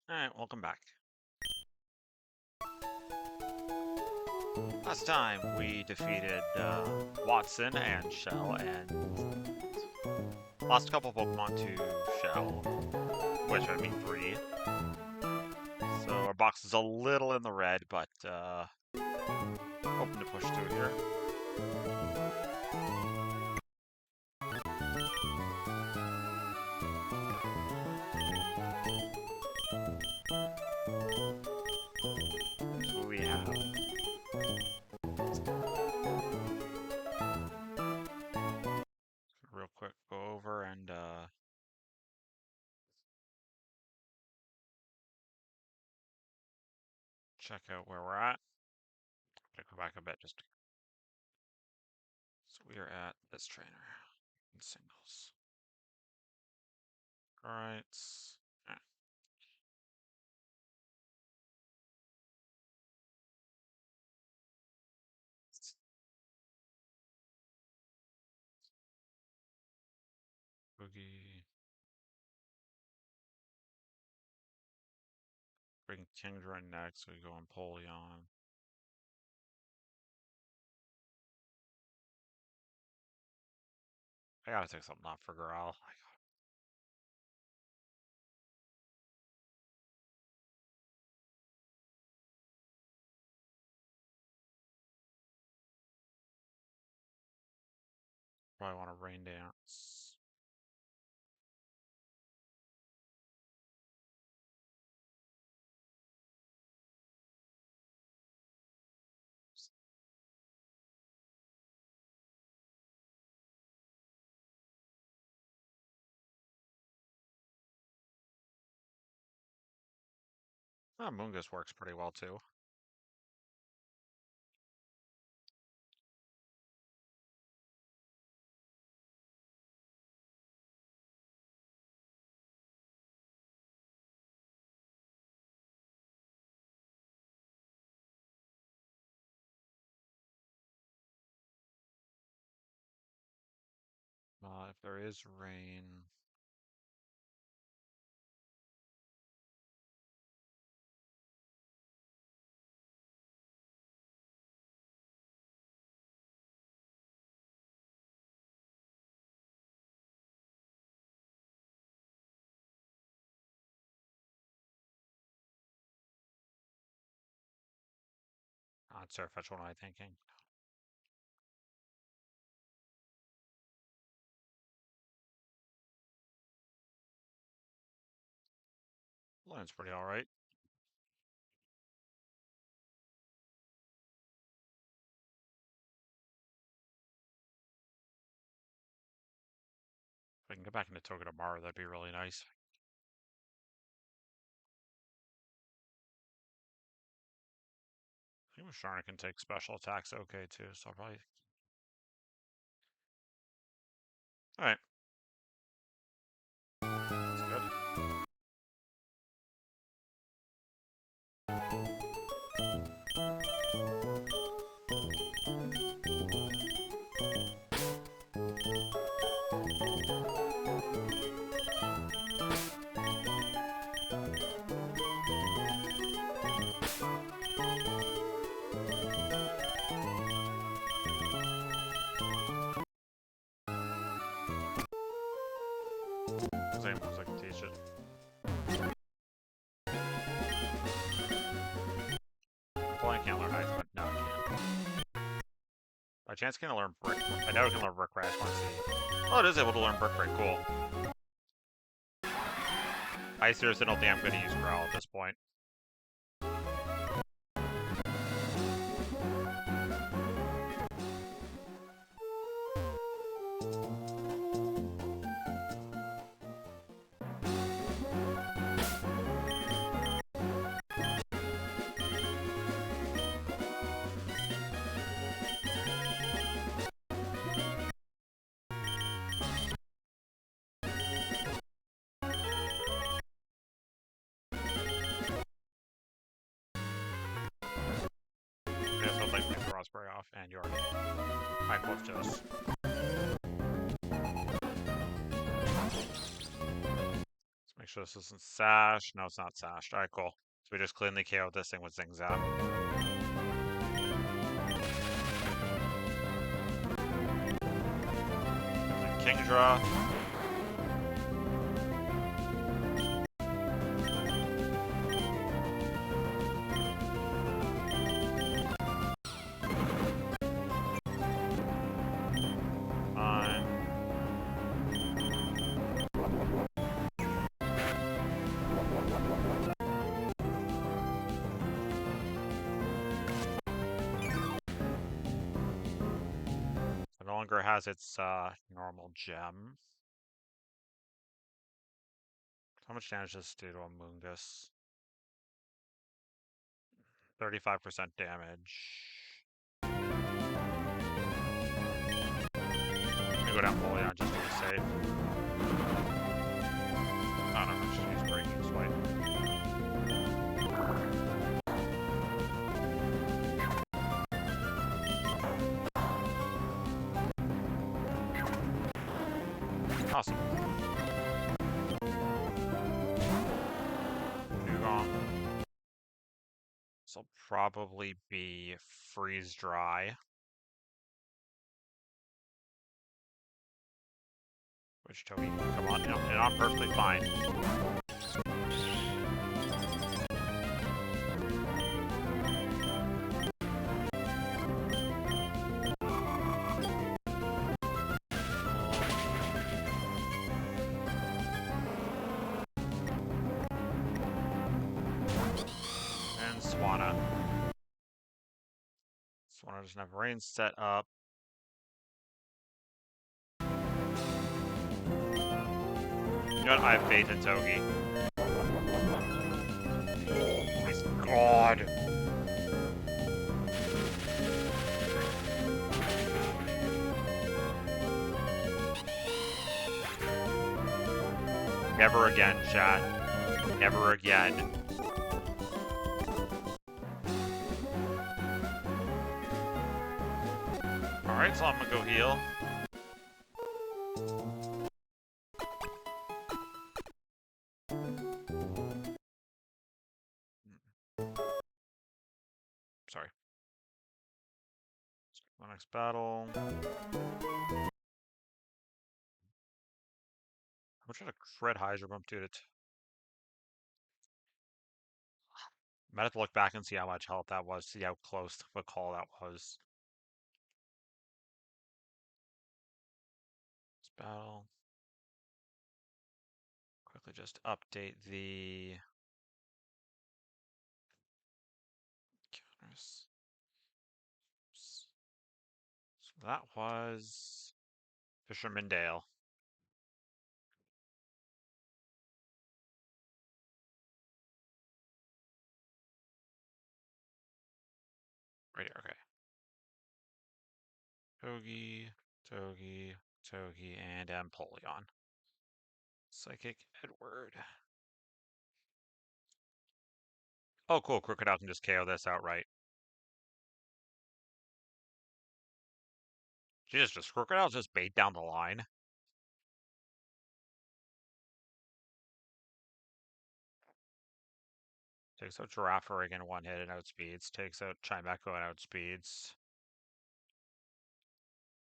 Alright, welcome back. Last time we defeated Watson and Shell and lost a couple Pokemon to Shell, which I mean 3. So our box is a little in the red, but hoping to push through here. So we have real quick go over and check out where we're at. I'm gonna go back a bit just. So we are at this trainer in singles. Alright. Boogie. Bring Kingdra next, so we go on Polion. I gotta take something off for Growl. Probably want to Rain Dance. Moongus works pretty well too. If there is rain, not Surfetch, what am I thinking? Lion's pretty alright. If I can get back into Togedemaru, that'd be really nice. I think Sharna can take special attacks okay too, so I'll probably. Alright. That's good. Same looks like a t-shirt. Well, I can't learn ice, but no, I can't. By chance, can I learn brick? I know I can learn brick rat. I just want to see. Oh, it is able to learn brick rat. Cool. I seriously don't think I'm going to use Growl at this point. off, and you already high close to us. Let's make sure this isn't sashed. No, it's not sashed. Alright, cool. So we just cleanly KO'd this thing with Zing Zap. Kingdra. It no longer has its normal gem. How much damage does this do to a Moongus? 35% damage. I'm gonna go down Polion just to be safe. I don't know, just use Breaking Swipe. Awesome. Dugong. This will probably be Freeze Dry. Which Toby, come on, and I'm perfectly fine. And Swanna. Swanna doesn't have rain set up. You know what? I have faith in Togi. Please, God. Never again, chat. Never again. Alright, so I'm gonna go heal. Sorry. My next battle. How much did a crit Hydro Bump do it? Might have to look back and see how much health that was, see how close to the call that was. This battle. Quickly just update the counters. So that was Fisherman Dale. Right here, okay. Togi, and Empoleon. Psychic Edward. Oh, cool. Crocodile can just KO this outright. Jesus, does Crocodile just bait down the line? Takes out Girafarig in one hit and outspeeds. Takes out Chimecho and outspeeds.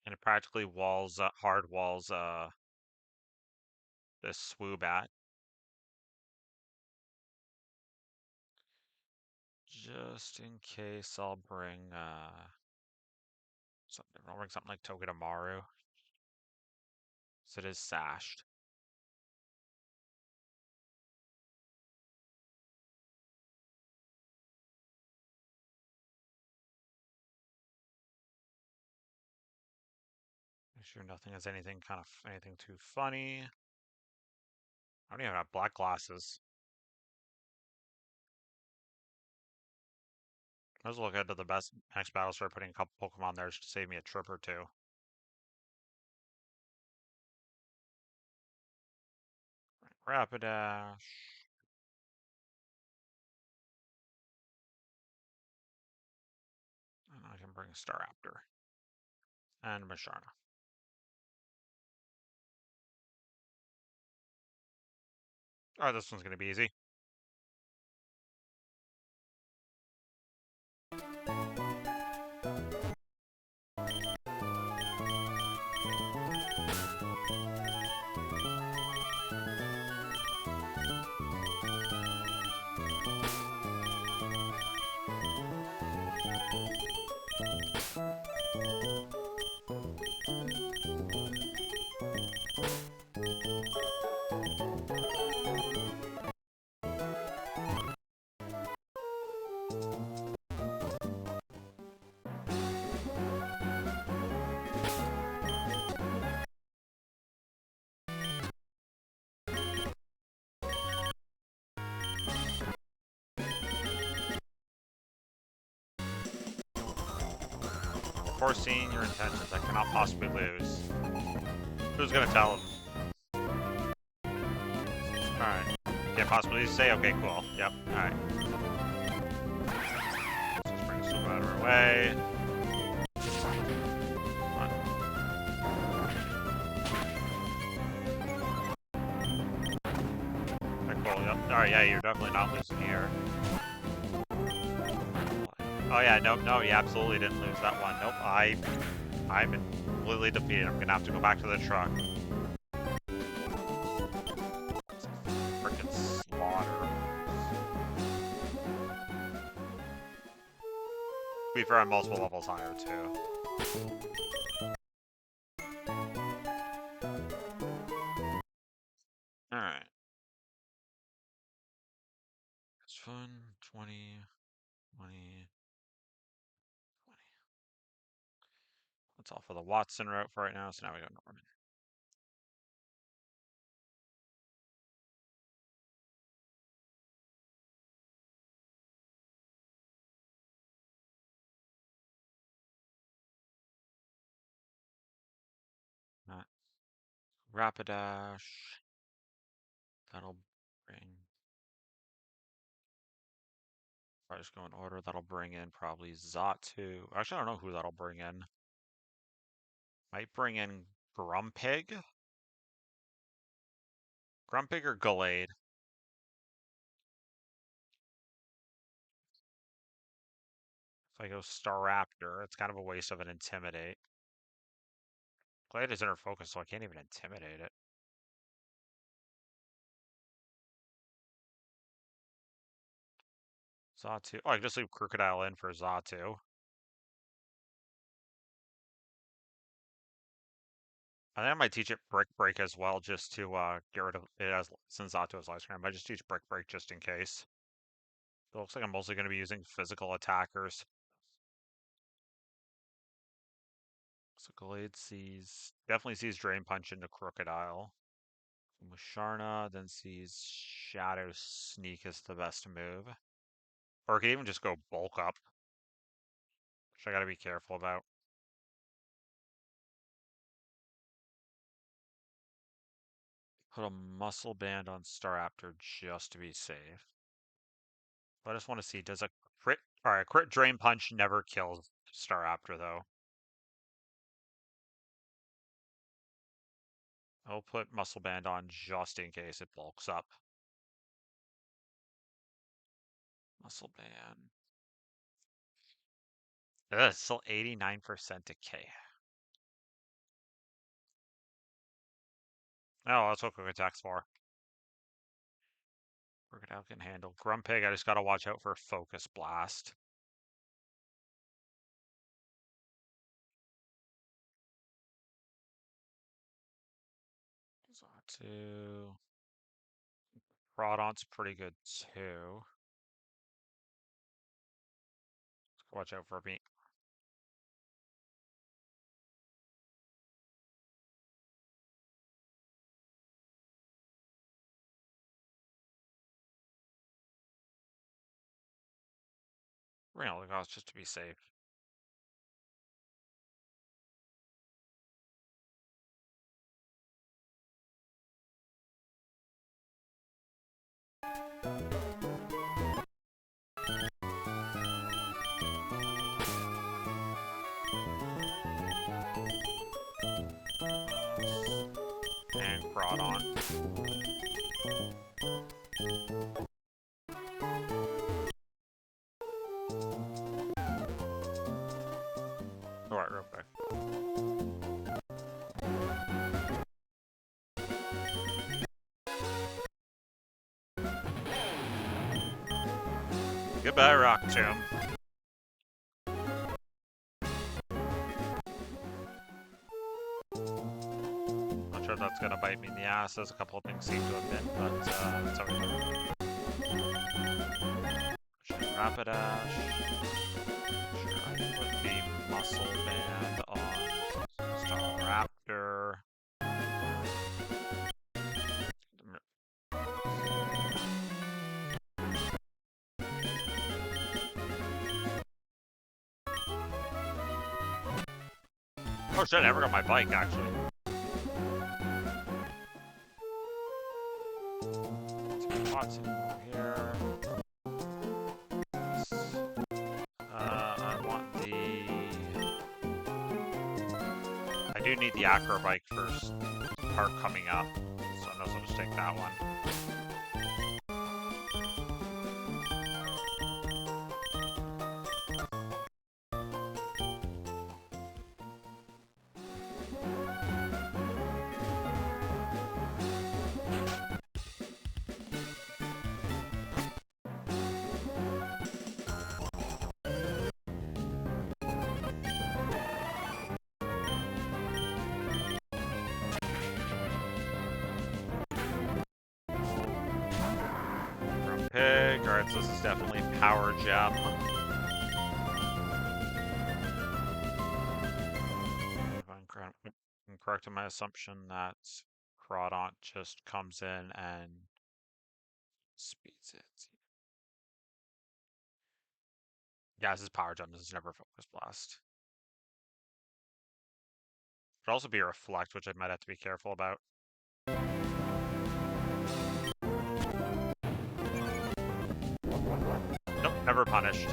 And it practically walls, hard walls, this Swoobat. Just in case, I'll bring, something like Togedemaru. So it is sashed. Make sure nothing has anything too funny. I don't even have black glasses. Might as well get to the best next battle, start putting a couple Pokemon there just to save me a trip or two. Rapidash. I can And bring Staraptor. And Misharna. Alright, this one's gonna be easy. Foreseeing your intentions, I cannot possibly lose. Who's gonna tell him? Alright. Can't possibly say, okay, cool. Yep, alright. Let's just bring some out of our way. Okay, cool, yep. Alright, yeah, you're definitely not losing here. Oh yeah, no, you absolutely didn't lose that one. Nope, I'm completely defeated. I'm gonna have to go back to the truck. Frickin' slaughter. To be fair, I'm multiple levels higher too. Alright. It's fun. 20, 20, 20. That's all for the Watson route for right now, so now we go Norman. Rapidash. That'll bring. If I just go in order, that'll bring in probably Xatu. Actually, I don't know who that'll bring in. Might bring in Grumpig? Grumpig or Gallade? If I go Staraptor, it's kind of a waste of an Intimidate. Glade is inner focus, so I can't even intimidate it. Xatu. Oh, I can just leave Crocodile in for Xatu. I think I might teach it Brick Break as well, just to get rid of it as since Xatu has Ice Cream. I might just teach Brick Break just in case. It looks like I'm mostly going to be using physical attackers. So Glade definitely sees Drain Punch into Crocodile. Musharna then sees Shadow Sneak as the best move. Or it could even just go Bulk Up, which I gotta be careful about. Put a Muscle Band on Staraptor just to be safe. But I just want to see, does a crit... Alright, crit Drain Punch never kills Staraptor, though. I'll put Muscle Band on just in case it bulks up. Muscle Band. Ugh, it's still 89% decay. Oh, that's what Quick Attack's for. Crocodile can handle. Grumpig, I just gotta watch out for Focus Blast. Xatu. Groudon's pretty good too. Watch out for me. Real cost just to be safe. Goodbye, Rock Tomb. Not sure if that's gonna bite me in the ass, as a couple of things seem to have been, but it's okay. Rapidash. Sure, I put the muscle band on Staraptor. Oh shit, I never got my bike actually. Lots here. I want the. I do need the acro bike first part coming up, so I know I'll just take that one. Pig, alright, so this is definitely Power Gem. If I'm correct in my assumption that Crawdaunt just comes in and speeds it. Yeah, this is Power Gem, this is never Focus Blast. Could also be a Reflect, which I might have to be careful about. Nope, never punished.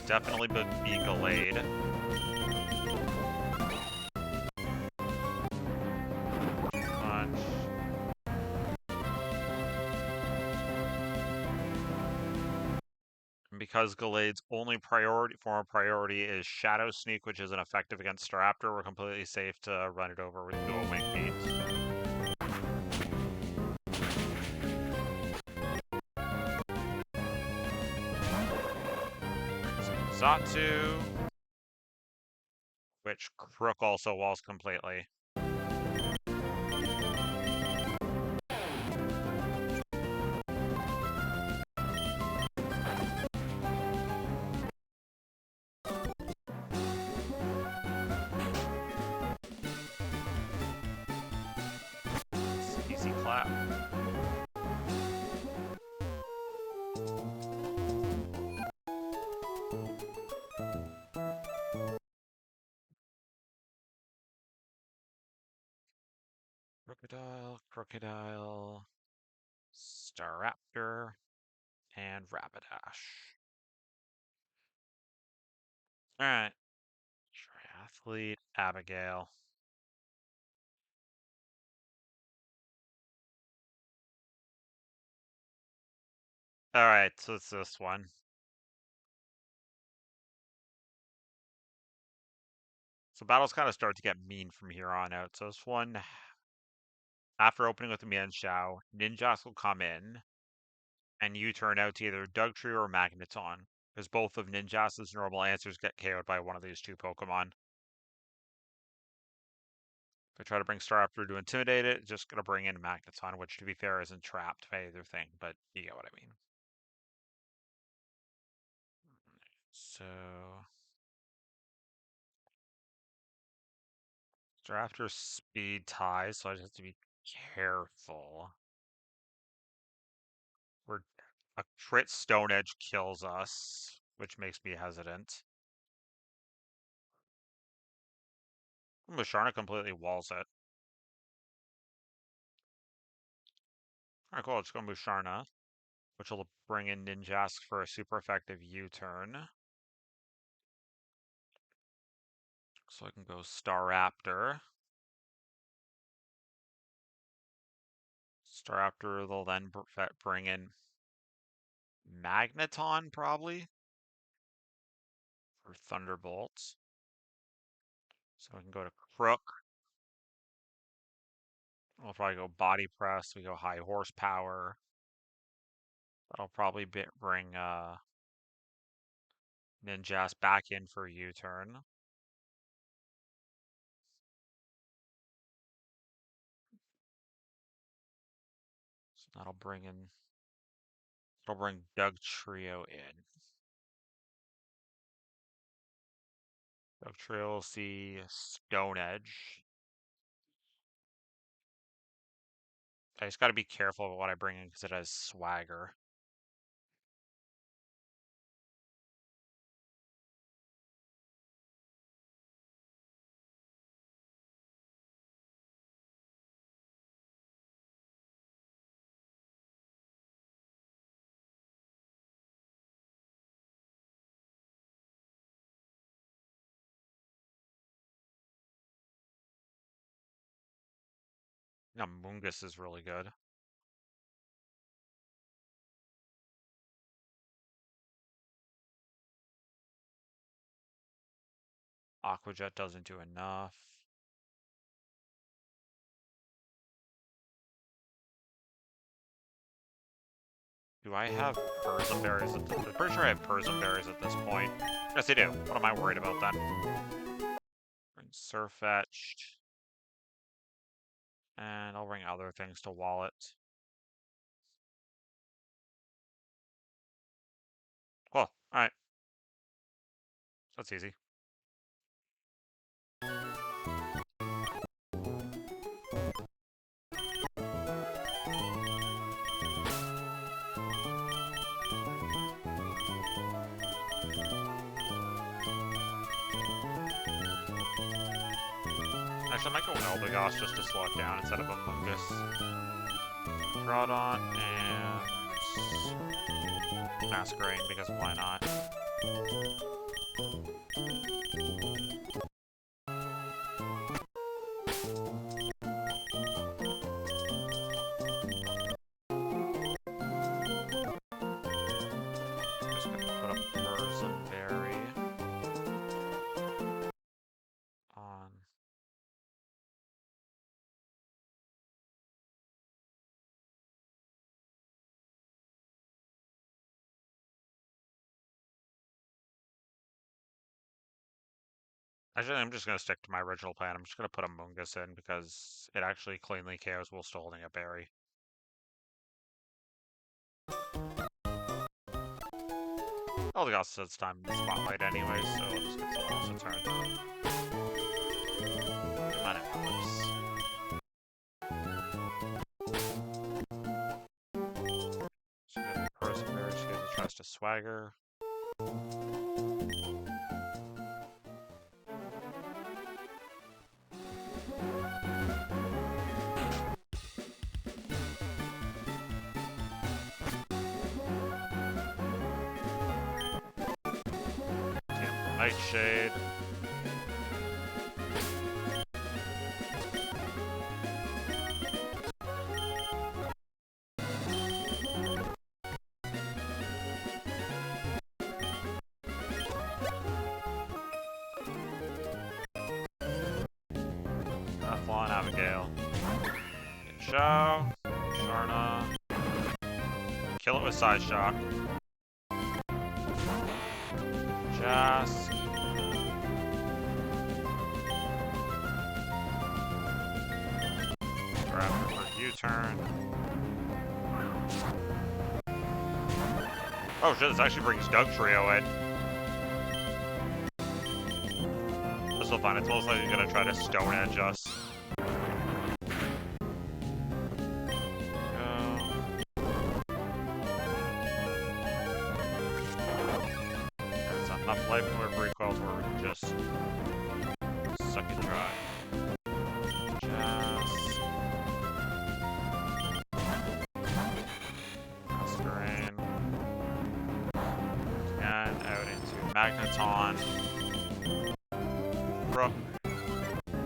Definitely be Gallade. Punch. And because Gallade's only form of priority is Shadow Sneak, which isn't effective against Staraptor, we're completely safe to run it over with dual wing beats. Zatsu, which Crook also walls completely. Easy clap. Crocodile, Staraptor, and Rapidash. Alright. Triathlete, Abigail. Alright, so it's this one. So battles kind of start to get mean from here on out. So this one, after opening with the Mienshao, Ninjas will come in, and you turn out to either Dugtree or Magneton, because both of Ninjas' normal answers get KO'd by one of these two Pokemon. If I try to bring Staraptor to intimidate it, it's just going to bring in Magneton, which, to be fair, isn't trapped by either thing, but you get what I mean. So... Staraptor speed ties, so I just have to be careful. A crit Stone Edge kills us, which makes me hesitant. Musharna completely walls it. Alright, cool. Let's go Musharna, which will bring in Ninjask for a super effective U-turn. So I can go Staraptor. Staraptor will then bring in Magneton, probably, for Thunderbolts. So I can go to Crook. We'll probably go body press. We go high horsepower. That'll probably bring Ninjas back in for U-turn. So that'll bring Doug Trio in. Doug Trio will see Stone Edge. I just got to be careful of what I bring in because it has swagger. Now, Mungus is really good. Aquajet doesn't do enough. Do I have Persian berries? I'm pretty sure I have Persian berries at this point. Yes, I do. What am I worried about then? Bring Surfetched. And I'll bring other things to Wallet. Cool. Alright. That's easy. Actually, I might go Eldegoss just to slow it down instead of a Mungus. Groudon and Masquerain, because why not? Just gonna put a Persian berry on. Actually, I'm just going to stick to my original plan. I'm just going to put a Mungus in because it actually cleanly KOs while still holding a berry. Eldegoss says it's time to spotlight anyway, so I'll just get someone else a turn. Come on, Eclipse. So we have Persian berry, so he tries to swagger. Nightshade. Athlon, Abigail. Show. Sharna. Kill it with Side Shock. Jask. Grab her for U-turn. Oh shit, this actually brings Doug Trio in. This will fine, it's most likely gonna try to Stone Edge us. Enough life point recoils where we can just suck it dry. Just Masquerain. And out into Magneton. Brook.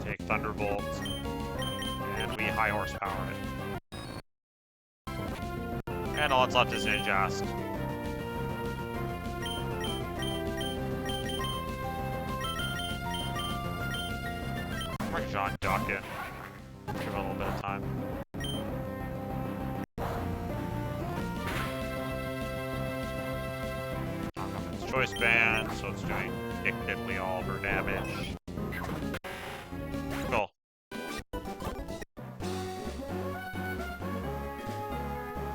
Take Thunderbolt. And we high horsepower it. And all that's left is Ninjask. John Duckett. Give it a little bit of time. time. Knock off its choice band, so it's doing diddly all of her damage. Cool.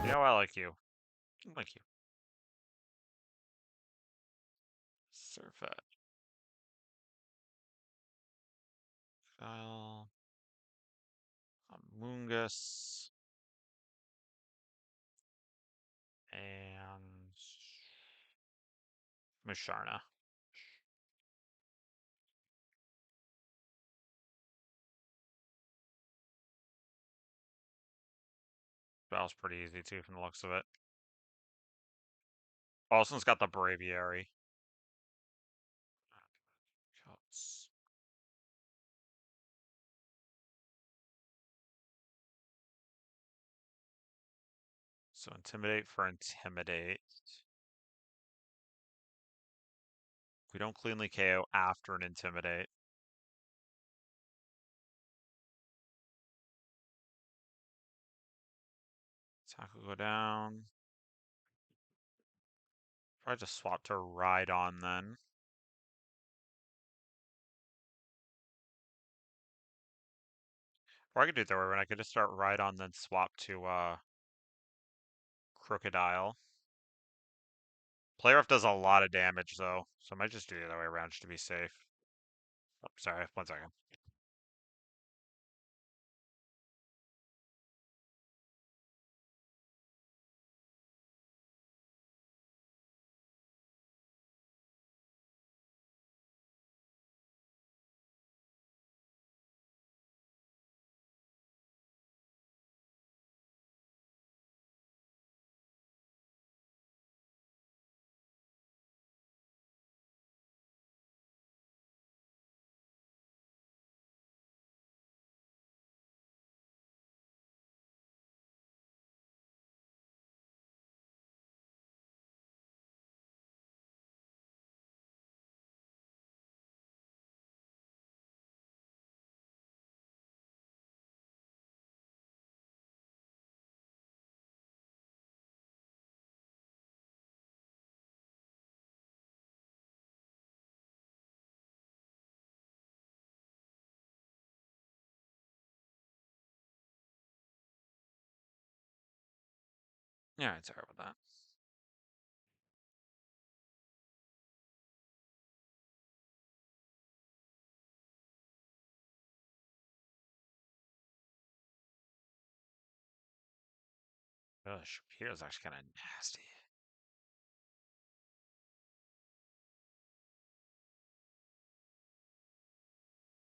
You know, I like you. I like you. Surfet. Kyle. Amoongus. And Musharna. That was pretty easy too from the looks of it. Alston's got the Braviary. Cuts. So Intimidate for Intimidate. We don't cleanly KO after an Intimidate. Attack will go down. Probably just swap to Ride On then. Or I could do it the other way around. I could just start Ride On, then swap to Crocodile. Play Rough does a lot of damage though, so I might just do it the other way around just to be safe. Oh, sorry, 1 second. Yeah, sorry about that. Gosh, Shapiro's actually kind of nasty.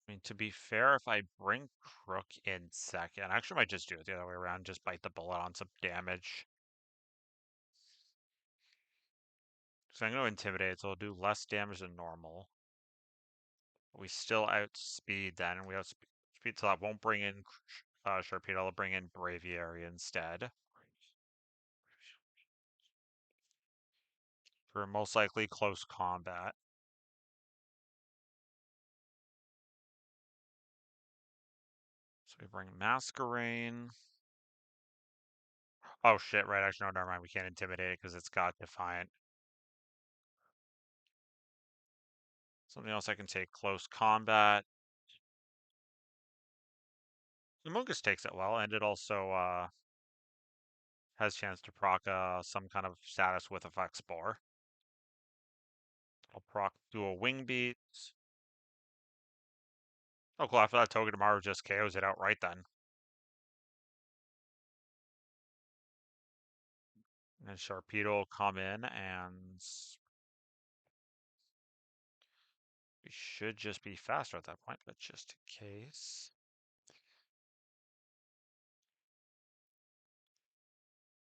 I mean, to be fair, if I bring Crook in second, I actually might just do it the other way around, just bite the bullet on some damage. So I'm going to Intimidate, so it'll do less damage than normal. We still outspeed then, and we outspeed, so that won't bring in Sharpedo, it'll bring in Braviary instead. For most likely close combat. So we bring Masquerain. Oh shit, right, actually, no, never mind, we can't Intimidate it because it's got Defiant. Something else I can take, close combat. The Mungus takes it well, and it also has chance to proc some kind of status with Effect Spore. I'll proc do a Wing Beat. Oh cool, after that Togedemaru just KOs it outright then. And Sharpedo will come in and we should just be faster at that point, but just in case.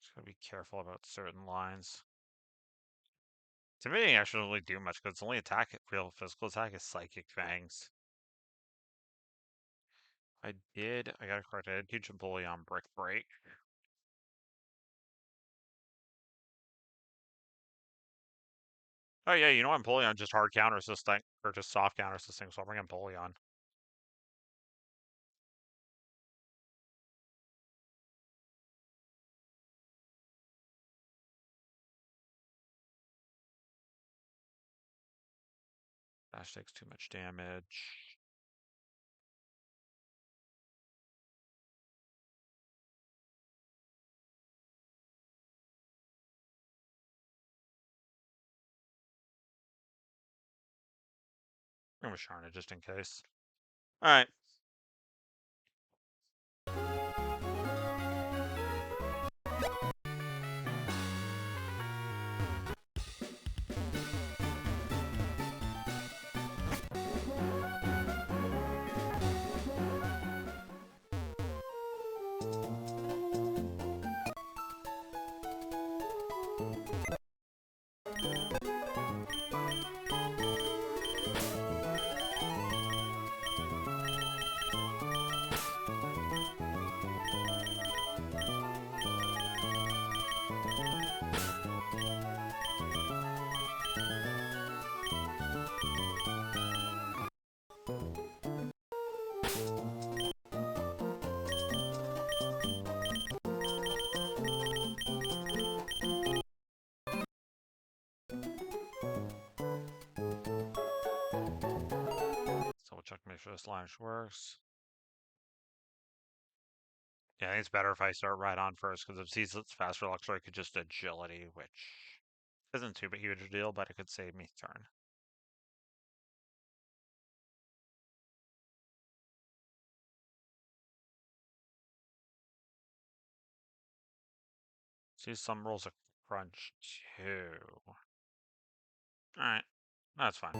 Just gotta be careful about certain lines. Intimidating actually doesn't really do much because its only attack, real physical attack, is Psychic Fangs. I got it correct. I did teach Bully on Brick Break. Oh yeah, you know I'm Empoleon just hard counter assisting, or just soft counter assisting, so I'll bring Empoleon. Slash takes too much damage. I'm with Sharna just in case. Alright. So we'll check to make sure this launch works. Yeah, I think it's better if I start right on first, because if sees it's faster Luxor, I could just agility, which isn't too big huge a deal, but it could save me a turn. See, some rolls are crunch too. Alright, that's fine.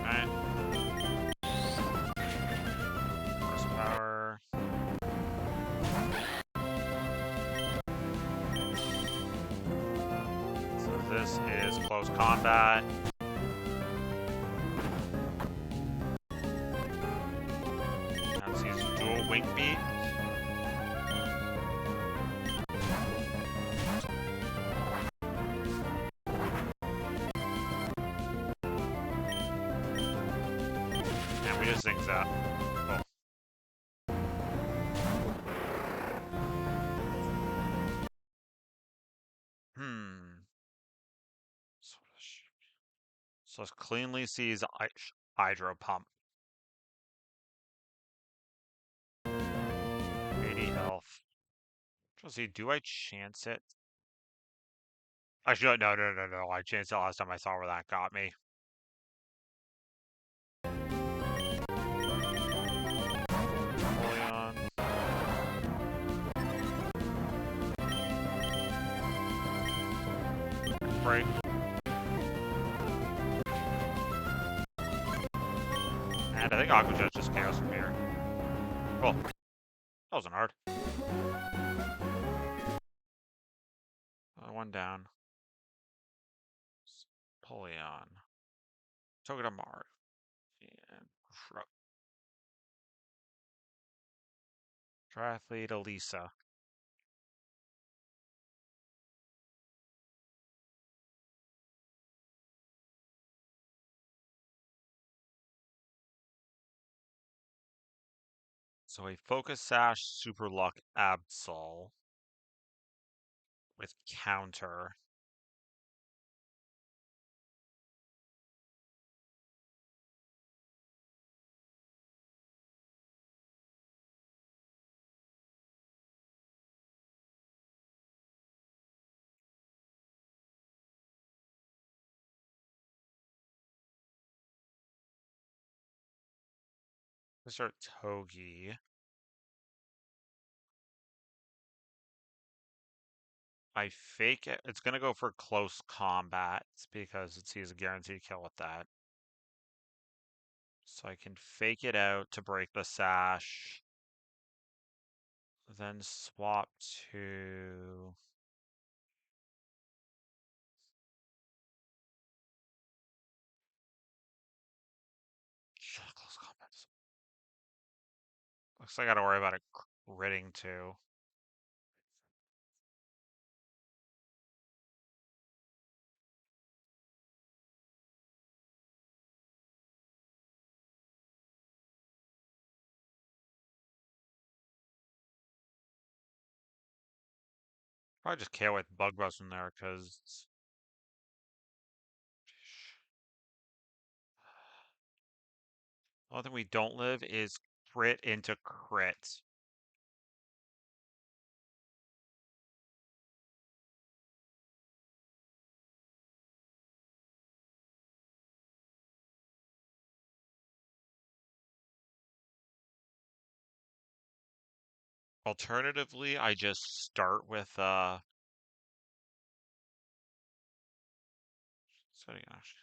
Alright. First power. So this is close combat. That's his dual wing beat. And we just zings that. Cool. So let's cleanly sees Hydro Pump. 80 health. Let's see, do I chance it? Actually, no. I chanced it last time I saw where that got me. Napoleon. Break. And I think Aqua Jet's just Chaos from here. Cool. That wasn't hard. One down. Napoleon. Togedemaru. And Triathlete Elisa. So a Focus Sash Super Luck Absol with counter. Mr. Togi. I fake it. It's gonna go for close combat because it sees a guaranteed kill with that. So I can fake it out to break the sash. Then swap to... Close comments. Looks like I gotta worry about it critting too. Probably just KO with Bug Buzz in there, because... The only thing we don't live is crit into crit. Alternatively, I just start with setting action.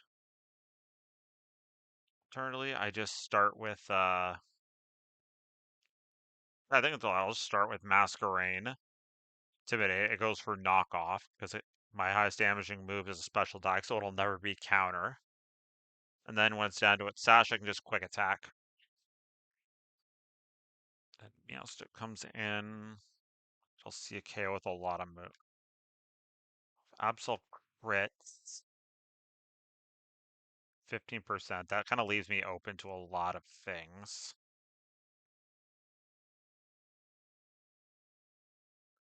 Alternatively, I just start with I think I'll just start with Masquerain. Intimidate. It goes for knockoff because my highest damaging move is a special attack, so it'll never be counter. And then when it's down to its sash, I can just quick attack. And Meowstick comes in. I'll see a KO with a lot of move. Absol crits. 15%. That kind of leaves me open to a lot of things.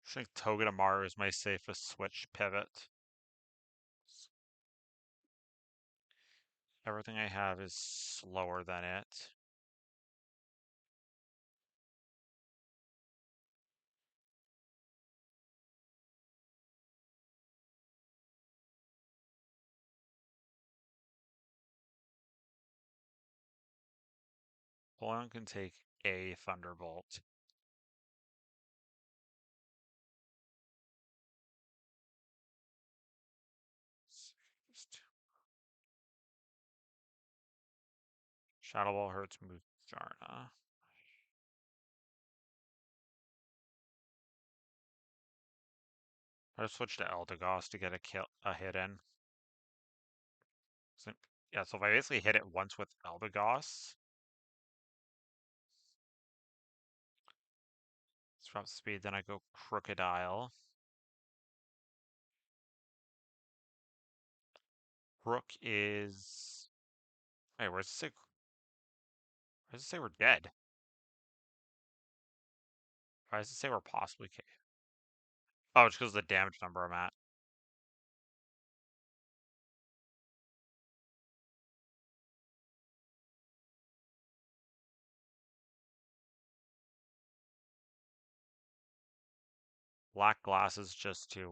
I think Togedemaru is my safest switch pivot. Everything I have is slower than it. Poleon can take a Thunderbolt. Shadow Ball hurts Musharna. I switched to Eldegoss to get a hit in. So, yeah, so if I basically hit it once with Eldegoss, drop speed, then I go Crocodile. Rook is... Wait, where's it say... Why does it say we're dead? Why does it say we're possibly... Oh, it's because of the damage number I'm at. Black glasses just to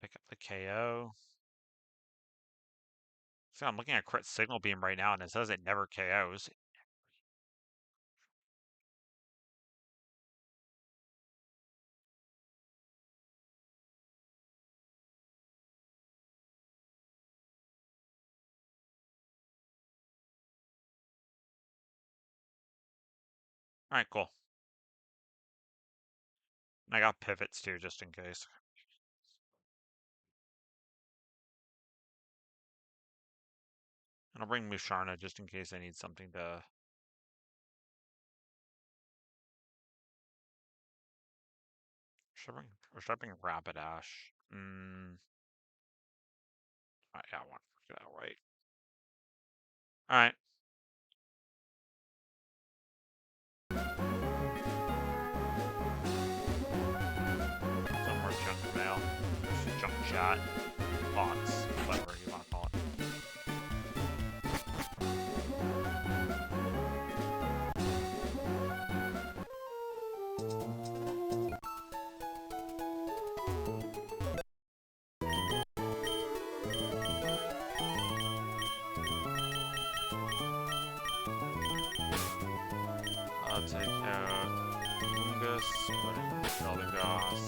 pick up the KO. So I'm looking at Crit Signal Beam right now, and it says it never KOs. Alright, cool. And I got pivots too, just in case. And I'll bring Musharna just in case I need something to... Should I bring Rapidash? Yeah, I want to get that right. Alright. Some more junk mail. Junk chat. Bots. Whatever you want to call it. I'll take out Fungus, put in Eldegoss.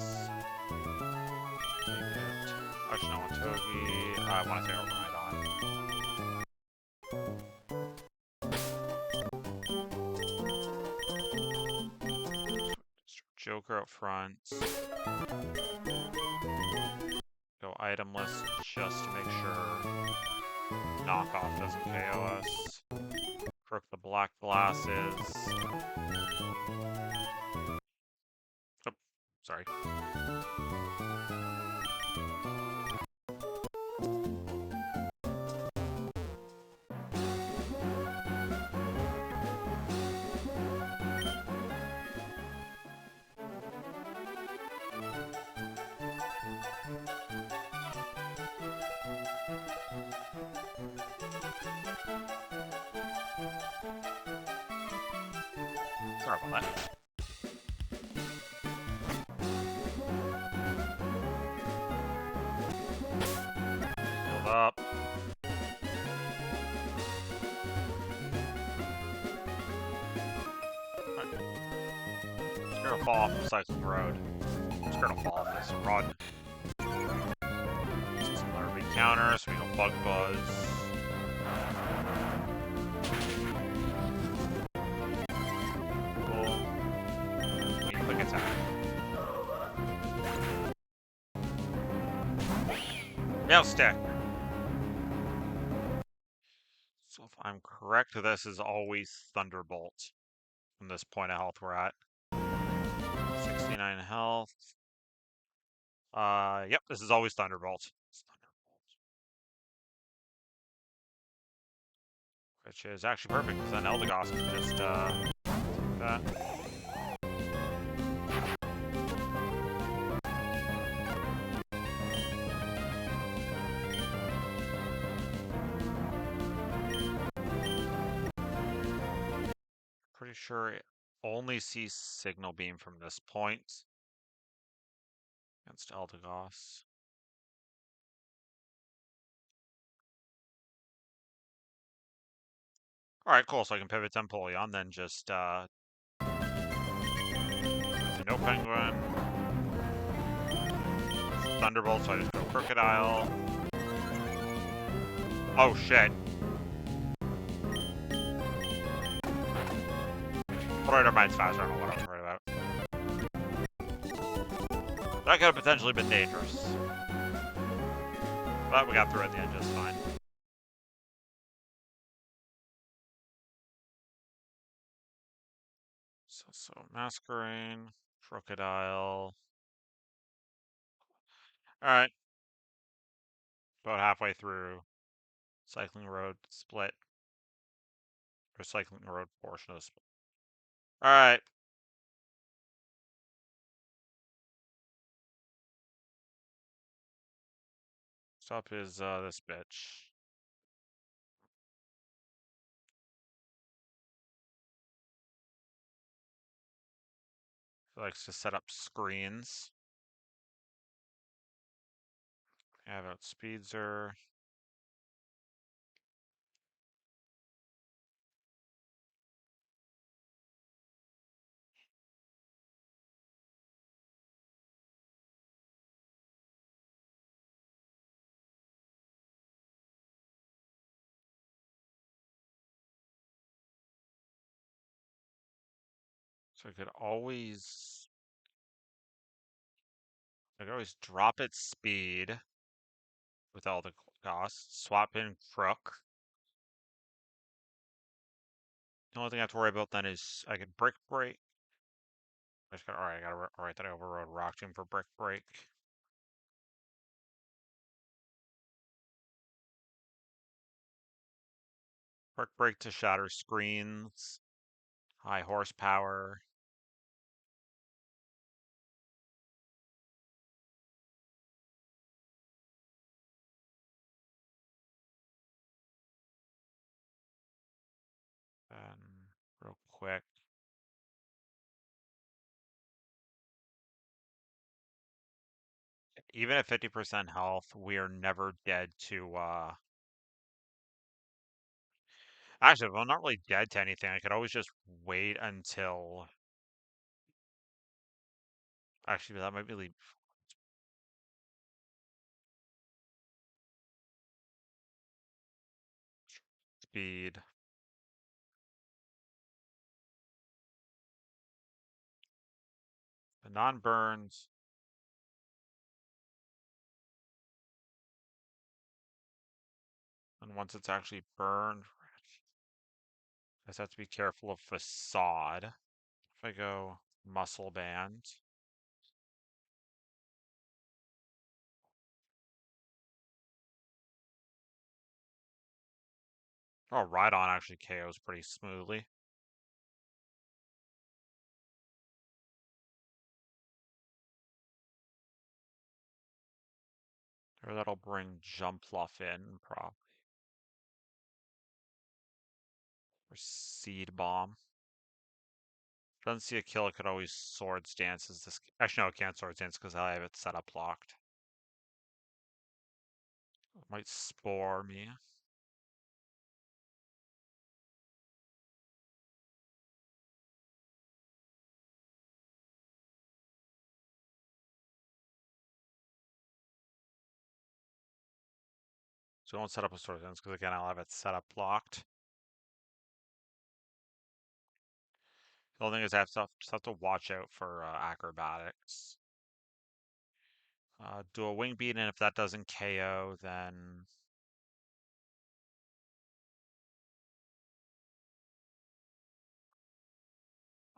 Take out Actually, I want Togi. I want to take out Rhydon. Sniper out front. Go item list just to make sure knockoff doesn't KO us. Crook the black glasses. Oh, sorry. Sorry about that. Build up. It's gonna fall off the cycling road. It's gonna fall off this run. Some larvae counter, so we can bug buzz. Cool. Quick attack. Mouse stick. So if I'm correct, this is always Thunderbolt. From this point of health we're at. 69 health. Yep, this is always Thunderbolt. Which is actually perfect, because then Eldegoss can just, do that. Pretty sure it only sees Signal Beam from this point. Against Eldegoss. Alright, cool, so I can pivot to Empoleon, then just, no Penguin. Thunderbolt, so I just go Crocodile. Oh shit. Alright, mine's faster, I don't know what I was worried about. That could have potentially been dangerous. But we got through at the end just fine. So Masquerain, Crocodile. Alright. About halfway through. Cycling road split. Or cycling road portion of the split. Alright. Next up is this bitch. He likes to set up screens. Have out Speedzer. So I could always drop its speed with all the costs. Swap in Crook. The only thing I have to worry about then is I can Brick Break. Alright, I gotta write that I overrode Rock Tomb for Brick Break. Brick Break to shatter screens. High horsepower. And real quick. Even at 50% health, we are never dead to actually, if I'm not really dead to anything, I could always just wait until actually that might be speed. The non-burns. And once it's actually burned, I just have to be careful of facade. If I go muscle band. Oh, Ride-On actually KOs pretty smoothly. Or that'll bring Jump Fluff in, probably. Or Seed Bomb. Doesn't see a kill, it could always Swords Dance as this. Actually, no, it can't Swords Dance because I have it set up locked. It might Spore me. So I won't set up a Swords Dance because again, I'll have it set up locked. The only thing is I just have to watch out for acrobatics. Do a Wing Beat, and if that doesn't KO, then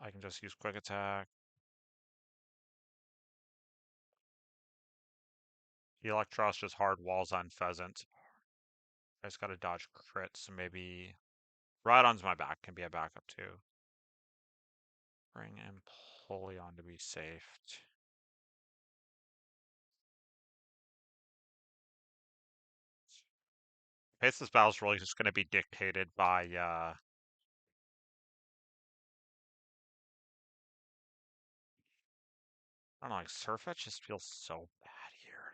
I can just use Quick Attack. The Electros just hard walls on Pheasant. I just gotta dodge crit, so maybe Ride-On's my back, can be a backup too. Bring Empoleon to be safe. Pace this battle's really just gonna be dictated by I don't know, like Surfetch just feels so bad here.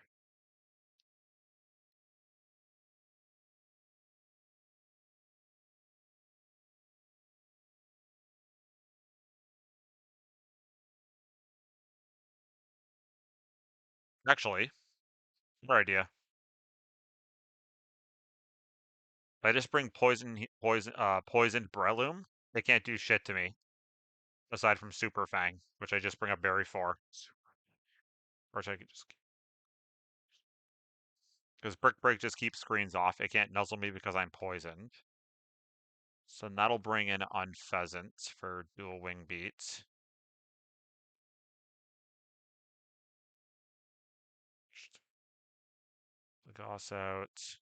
Actually, good idea. If I just bring poisoned Breloom, they can't do shit to me. Aside from Super Fang, which I just bring up Berry for. Which I could just because Brick Break just keeps screens off. It can't nuzzle me because I'm poisoned. So that'll bring in Unpheasant for dual wing beats. Goss out.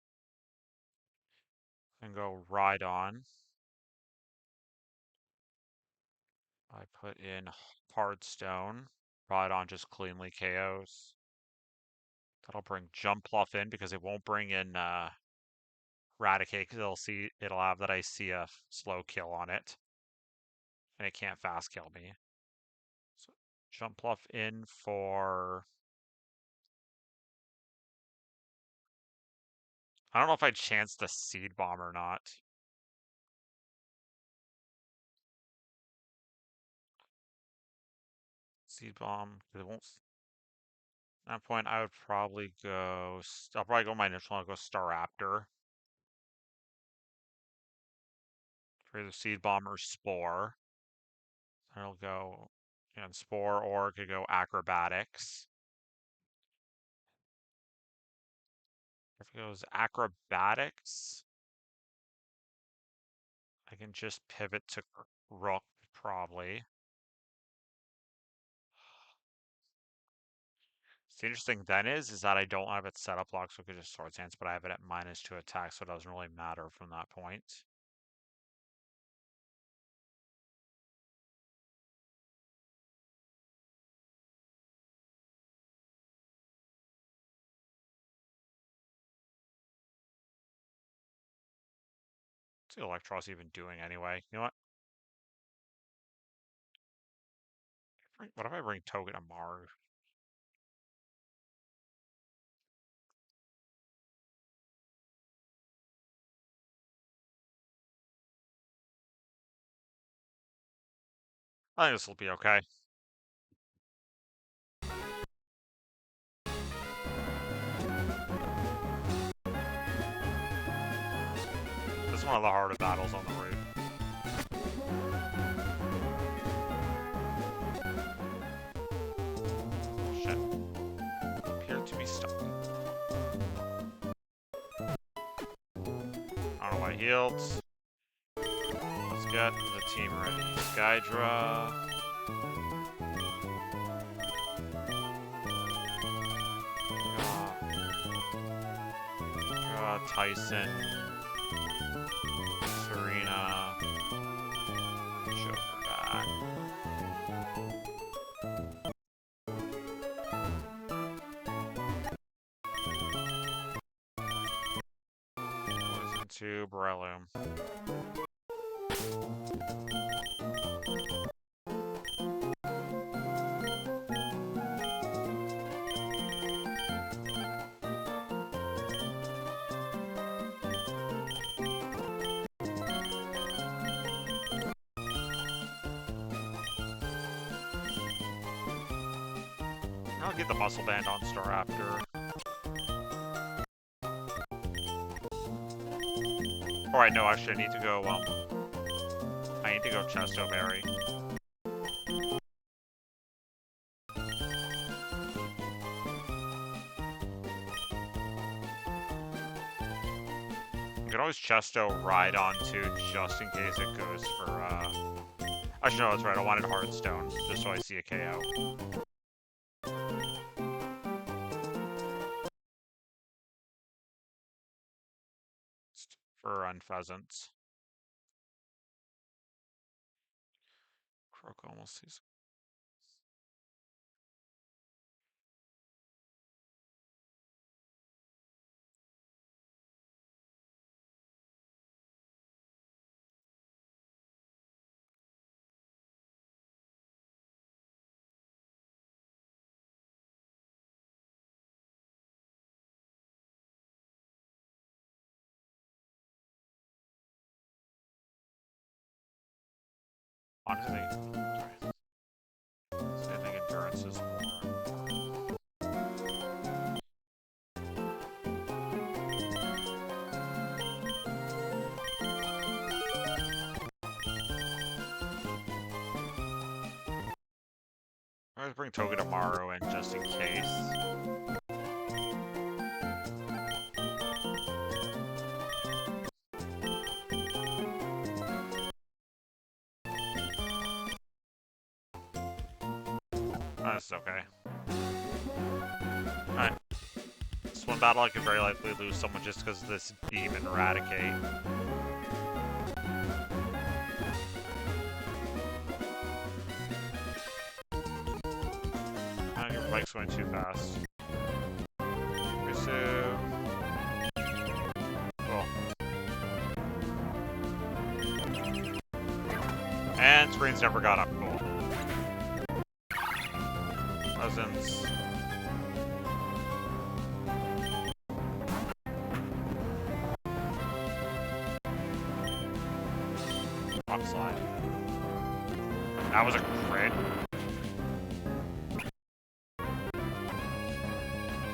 And go Ride-On. I put in Hardstone. Ride-On just cleanly KOs. That'll bring Jump Fluff in because it won't bring in Raticate because it'll have that I see a slow kill on it. And it can't fast kill me. So Jump Fluff in for I don't know if I'd chance the Seed Bomb or not. Seed Bomb, it won't. At that point, I would probably go. I'll probably go my initial. I'll go Staraptor for either Seed Bomb or Spore. I'll go and Spore, or could go Acrobatics. If it goes Acrobatics, I can just pivot to Rook probably. The interesting then is that I don't have it set up locked, so I could just Swords Dance, but I have it at -2 attack, so it doesn't really matter from that point. What's the Electros even doing anyway? You know what? What if I bring Togen to Mars? I think this will be okay. This is one of the harder battles on the route. I healed. Let's get the team ready. Skydra. Tyson. Serena. Joker back. Poison 2, Breloom. I'll get the muscle band on Staraptor. Alright, no, actually I need to go, Chesto Berry. You can always Chesto ride onto just in case it goes for, Actually, no, that's right, I wanted Hearthstone, just so I see a KO. For Unpheasants. Croak almost sees. Honestly, I think endurance is more. I'm gonna bring Togedemaru in just in case. That's okay. Alright. This one battle I could very likely lose someone just because of this Beam and Eradicate. Your bike's going too fast. Pursue. Cool. And screens never got up. Cool. Presents. Rock slide. That was a crit.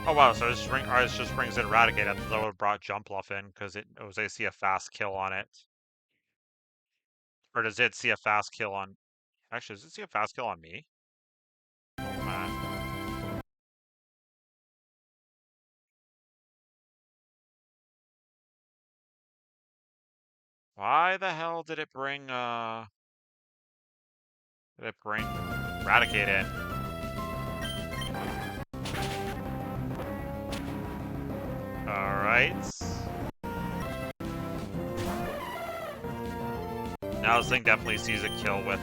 Oh wow, so it just brings in Eradicate. I thought that would have brought Jumpluff in because it was a see a fast kill on it. Or does it see a fast kill on... Actually, does it see a fast kill on me? Why the hell did it bring, Eradicate in? Alright. Now this thing definitely sees a kill with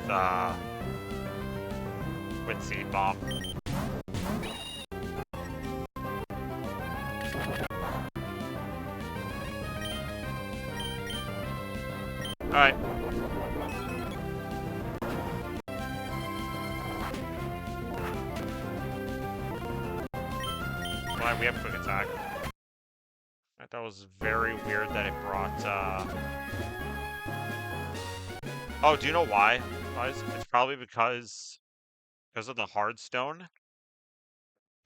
Seed Bomb. Alright. Alright, we have quick attack. That was very weird that it brought, Oh, do you know why? It's probably because of the Hardstone.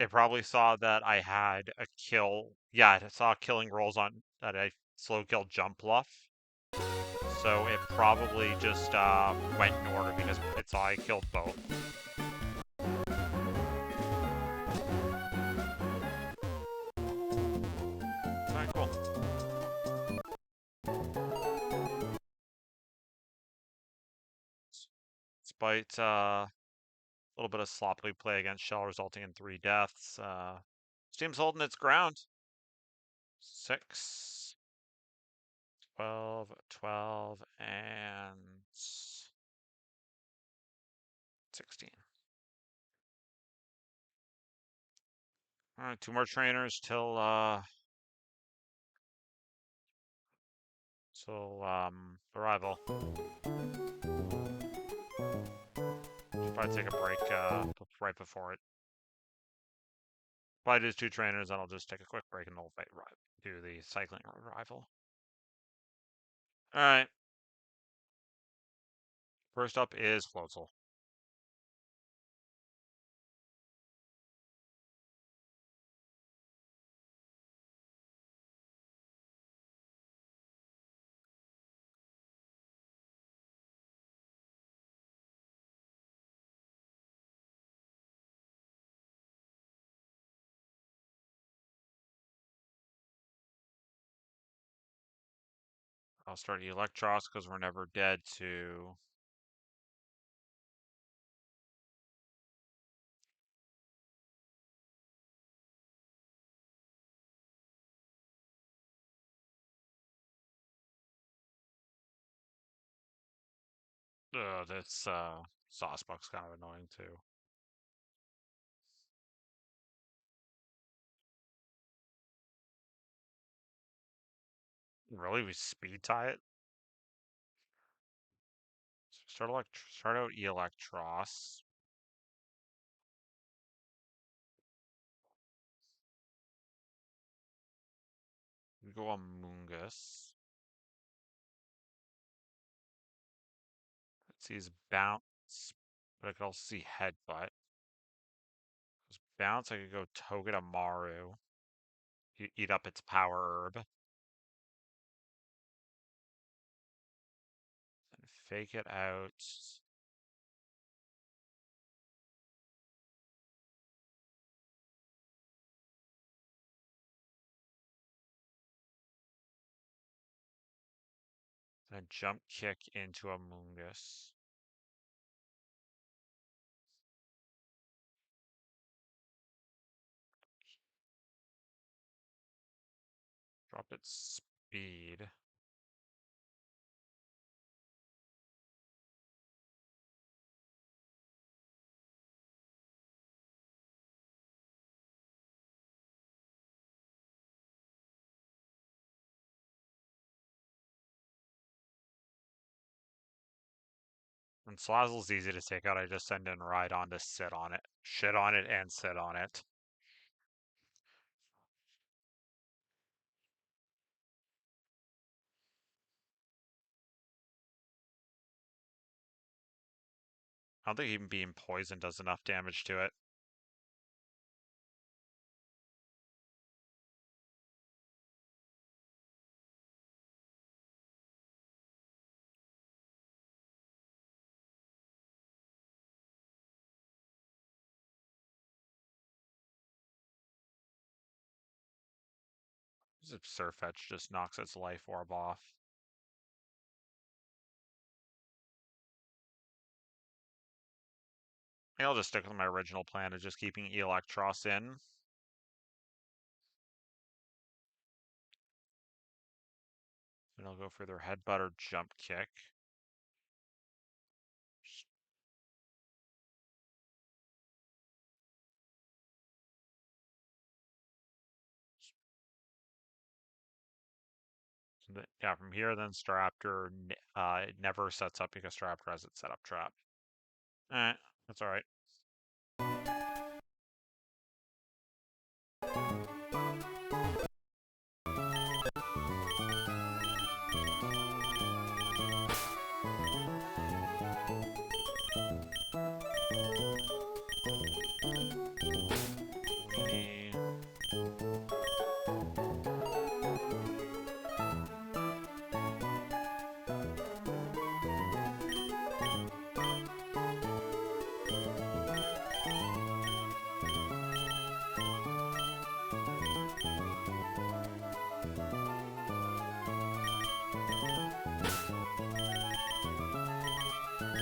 It probably saw that I had a kill. Yeah, it saw killing rolls on that I slow killed Jumpluff. So it probably just went in order because it saw I killed both. Alright, cool. despite a little bit of sloppy play against Shell resulting in 3 deaths. This team's holding its ground. 6, 12, 12, and 16. Alright, 2 more trainers till arrival. Should probably take a break right before it. If I do 2 trainers, then I'll just take a quick break and we'll do the cycling arrival. Alright. First up is Floatzel. I'll start Electros because we're never dead to this Saucebuck's kind of annoying too. Really, we speed tie it? Start out Electros. We go Amoongus. Let's see his bounce, but I could also see Headbutt. His bounce, I could go Togedemaru. Eat up its power herb. And fake it out. Then jump kick into Amoongus. Drop its speed. When Slazzle's easy to take out, I just send in Rhydon to sit on it. Shit on it and sit on it. I don't think even being poisoned does enough damage to it. Zip Surfetch just knocks its life orb off. I think I'll just stick with my original plan of just keeping Electros in. And I'll go for their Headbutt or Jump Kick. Yeah, from here, then Staraptor never sets up because Staraptor has its setup trap. That's alright.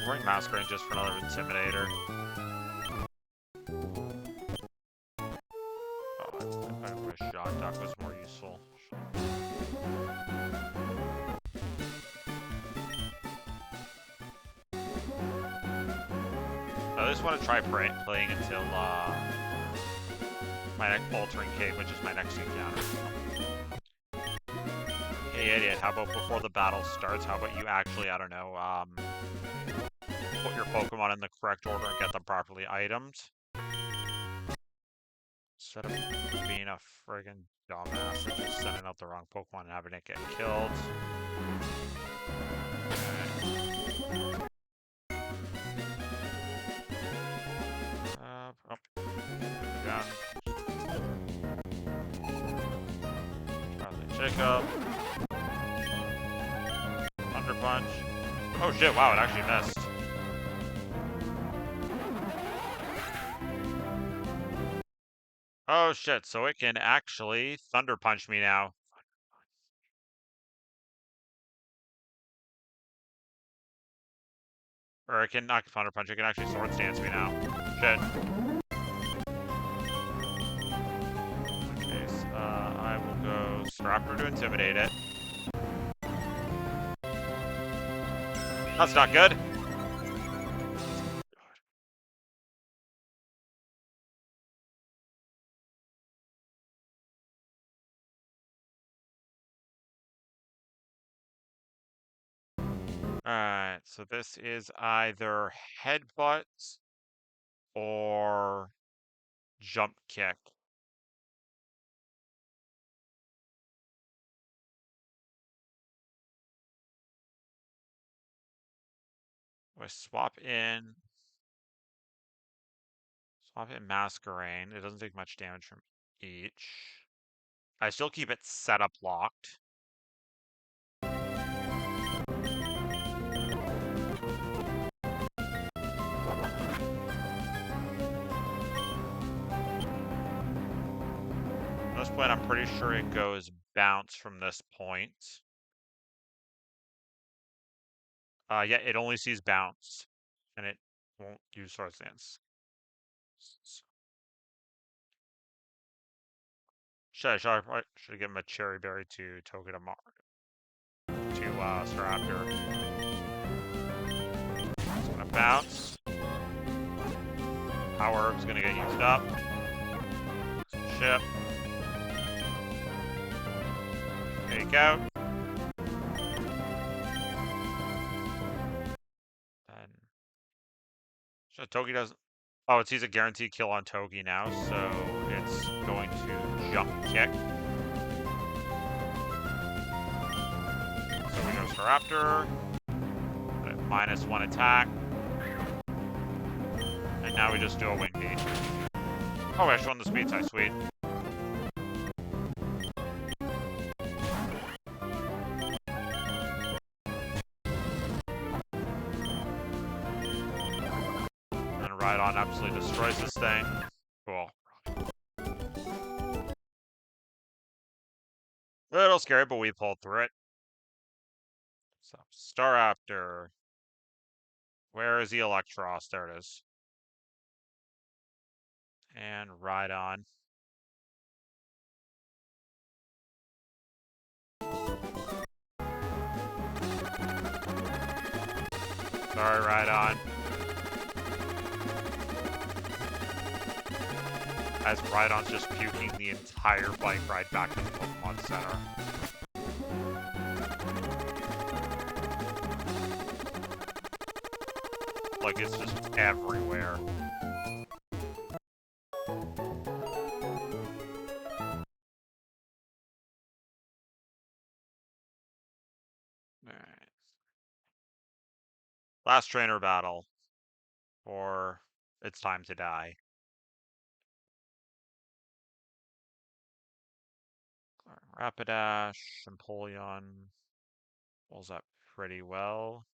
bring Masquerade just for another Intimidator. Oh, I wish Shot Duck was more useful. I just want to try playing until my next Altering Cave, which is my next encounter. Hey idiot, how about before the battle starts, how about you actually, I don't know, put your Pokemon in the correct order and get them properly itemed? Instead of being a friggin' dumbass and just sending out the wrong Pokemon and having it get killed. Down. Jacob. Thunder Punch. Oh shit, wow, it actually missed. Oh shit, so it can actually Thunder Punch me now. Or it can not Thunder Punch, it can actually Swords Dance me now. Shit. Okay, so, I will go Staraptor to Intimidate it. That's not good. Alright, so this is either Headbutt or Jump Kick. I swap in Masquerain. It doesn't take much damage from each. I still keep it set up locked. At this point, I'm pretty sure it goes bounce from this point. Yeah, it only sees bounce, and it won't use Swords Dance. Should I give him a Cherry Berry to Togedemaru? To Staraptor. It's gonna bounce. Power Herb's gonna get used up. Chip. Take out. Then. So Togi doesn't. Oh, it sees a guaranteed kill on Togi now, so it's going to Jump Kick. So we go Staraptor. -1 attack. And now we just do a Wing Beat. Oh, I actually won the speed tie, sweet. And Rhydon absolutely destroys this thing. Cool. A little scary, but we pulled through it. So, Staraptor. Where is the Electros? There it is. And Rhydon. Sorry, Rhydon. As Rhydon's just puking the entire bike ride back to the Pokemon Center. Like, it's just everywhere. Alright. Last trainer battle. Or it's time to die. Rapidash, Empoleon pulls up pretty well.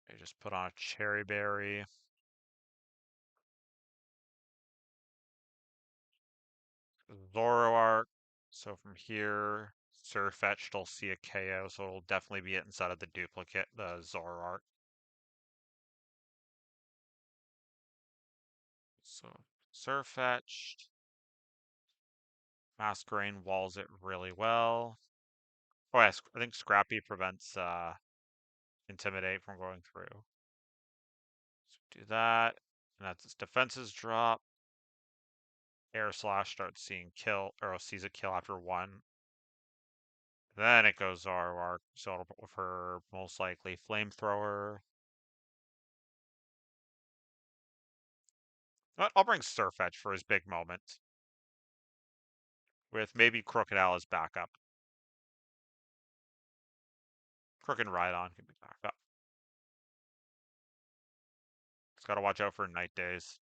I just put on a Cherry Berry. Zoroark. So from here, Surfetched will see a KO, so it'll definitely be it inside of the duplicate, the Zoroark. So, Surfetched. Masquerain walls it really well. Oh, yeah, I think Scrappy prevents Intimidate from going through. So do that. And that's its defenses drop. Air Slash starts seeing kill, or sees a kill after 1. Then it goes Zoroark, so it'll put with her most likely Flamethrower. But I'll bring Surfetch for his big moment. With maybe Crocodile as backup. Crook and Rhydon can be backup. Just gotta watch out for Night Days.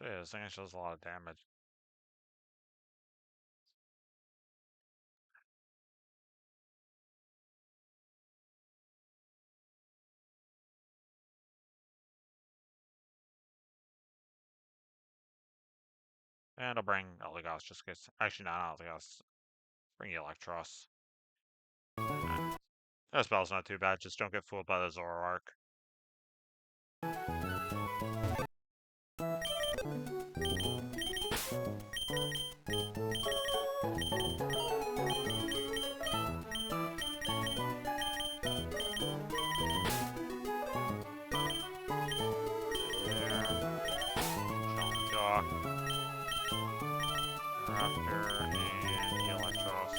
Yeah, this thing actually does a lot of damage. And I'll bring Eldegoss just because. Actually, not Eldegoss. Bring Electros. That spell's not too bad, just don't get fooled by the Zoroark. Raptor and Electros.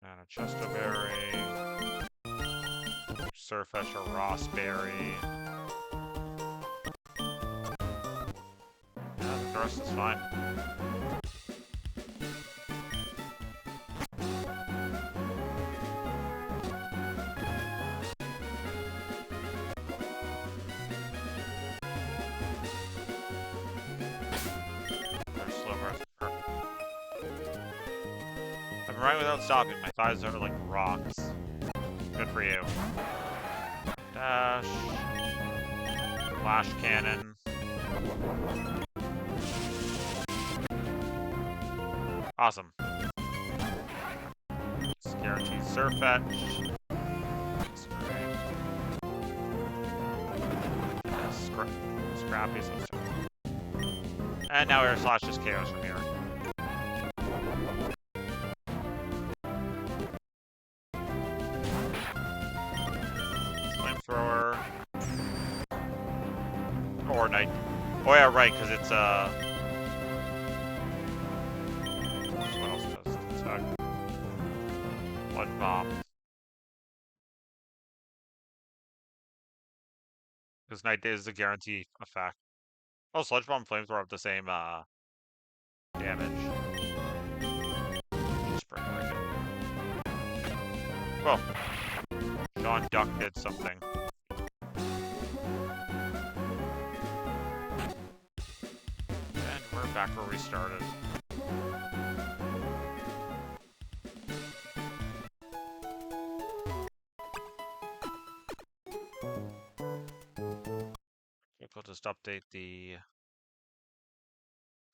And a Chestoberry. Surfetch a Rossberry. Yeah, the rest is fine. I'm right without stopping. My thighs are like rocks. Good for you. Dash. Flash Cannon. Awesome. It's guaranteed Surfetch. That's great. Scrappy. And now Air Slash just KOs from here. Flamethrower. Or Night. Oh yeah, right, because it's what else does it attack? Blood Bomb. Because Night Day is a guarantee effect. Oh, Sludge Bomb, Flamethrower have the same damage. Spring Awaken. Well, Sean Duck did something. And we're back where we started. We'll just update the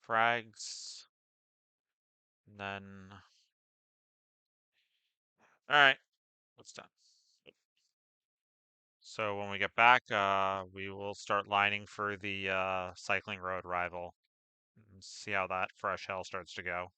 frags. And then... Alright, that's done. So when we get back, we will start lining for the Cycling Road rival. And see how that fresh hell starts to go.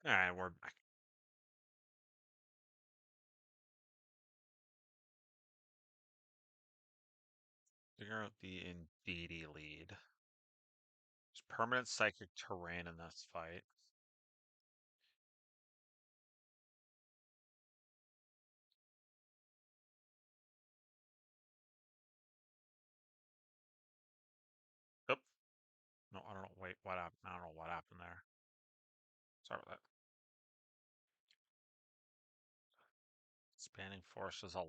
Alright, we're back. Figure out the Indeedee lead. There's permanent psychic terrain in this fight. Oop. No, I don't know. Wait, what happened? I don't know what happened there. Sorry about that. Spanning force is a lot.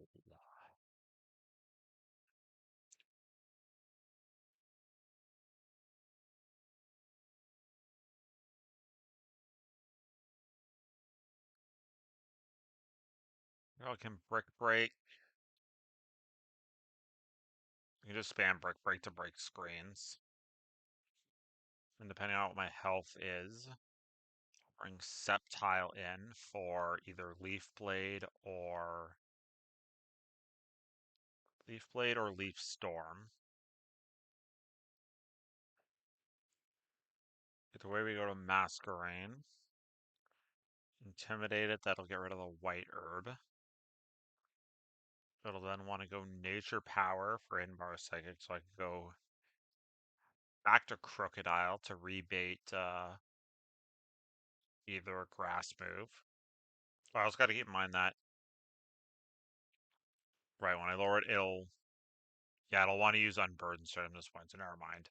I can brick break. You can just spam brick break to break screens. And depending on what my health is, bring Septile in for either Leaf Blade or Leaf Storm. Either way, we go to Masquerain. Intimidate it, that'll get rid of the white herb. It'll then want to go Nature Power for Inbar Psychic, so I can go back to Crocodile to rebait either a Grass move. I also got to keep in mind that, right, when I lower it, it'll want to use Unburden at this point, so never mind.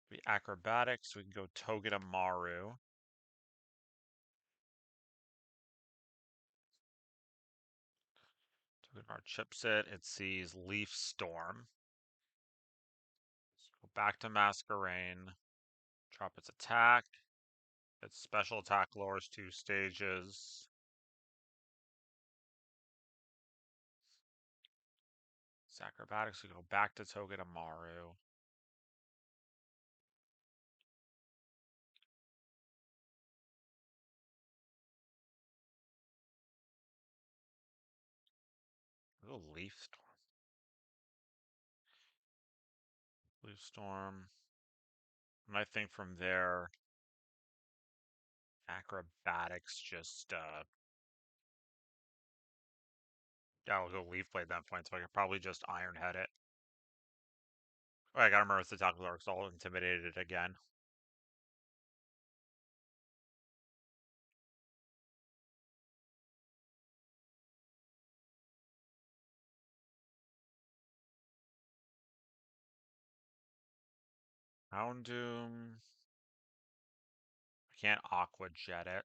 Be Acrobatics, we can go Togedemaru. Togedemaru chips it sees Leaf Storm. Go back to Masquerain, drop its attack. Its special attack lowers 2 stages. It's Acrobatics, we go back to Togedemaru. Go Leaf Storm. Leaf Storm. And I think from there, Acrobatics just I'll go Leaf Blade that point, so I could probably just Iron Head it. Oh, I gotta remember it's the attack lure, because I'll intimidate it again. Houndoom. I can't Aqua Jet it.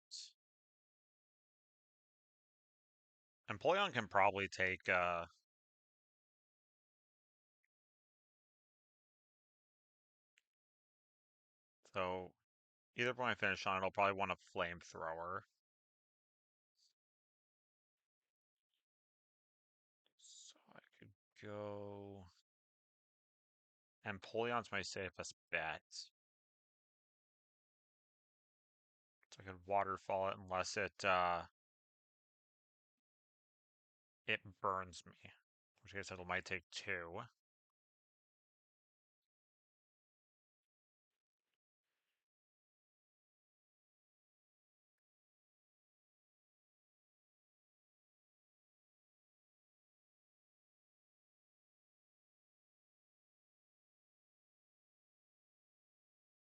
Empoleon can probably take so either point I finish on it, I'll probably want a Flamethrower. So I could go Empoleon's my safest bet. So I could Waterfall it unless it burns me. In which case it might take 2.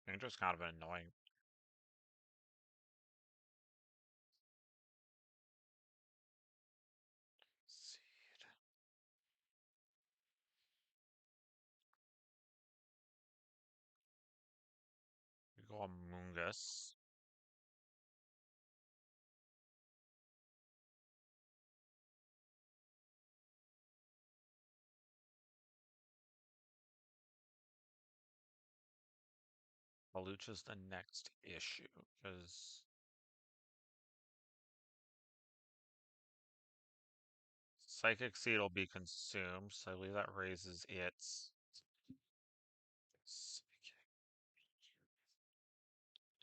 Danger's kind of an annoying. Seed. We go Amoonguss. Balucha's the next issue, because Psychic Seed will be consumed, so I believe that raises its...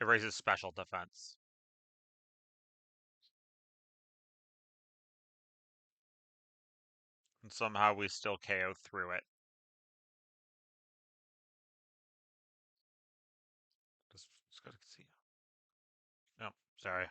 It raises special defense. And somehow we still KO through it. Just gotta see. No, Sorry.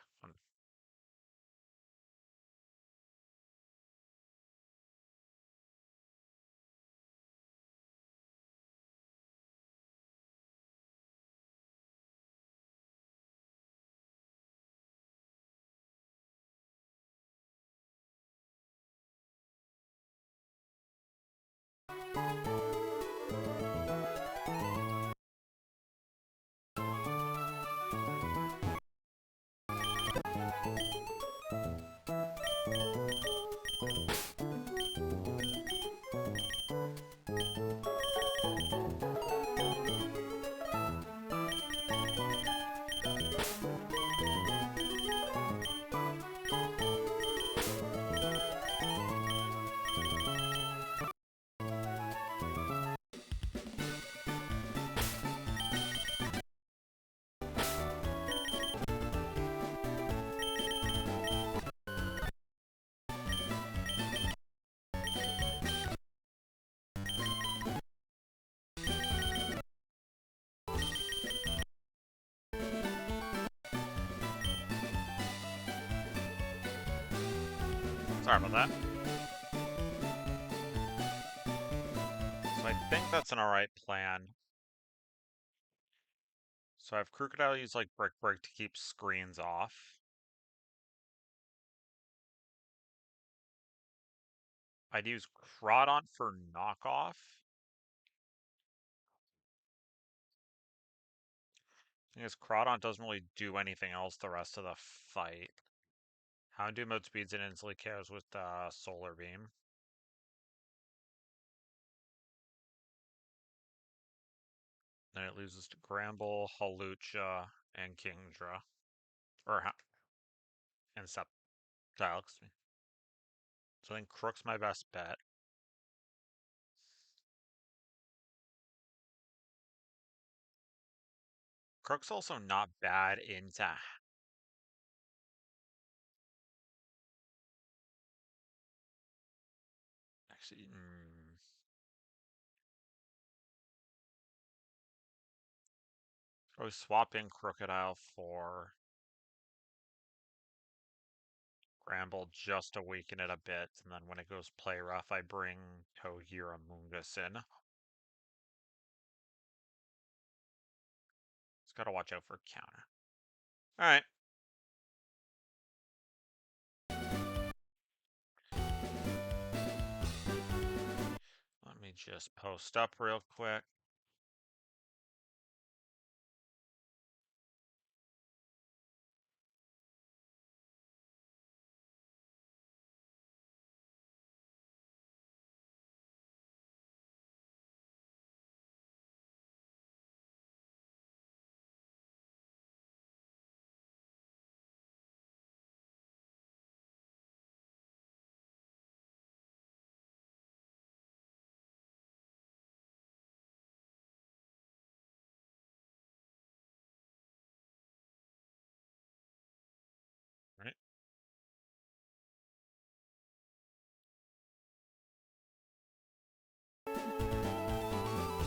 Sorry about that. So I think that's an alright plan. So I have Crocodile use like Brick Break to keep screens off. I'd use Crawdon for knockoff. Thing is, Crawdon doesn't really do anything else the rest of the fight. Houndoom outspeeds and instantly KOs with Solar Beam. Then it loses to Gramble, Hawlucha, and Kingdra. Or, and Sceptile, excuse me. So I think Crook's my best bet. Crook's also not bad into... Actually, probably swap in Crocodile for Gramble just to weaken it a bit, and then when it goes play rough, I bring Togear Amoonguss in. Just gotta watch out for counter. Alright. Let me just post up real quick. Right.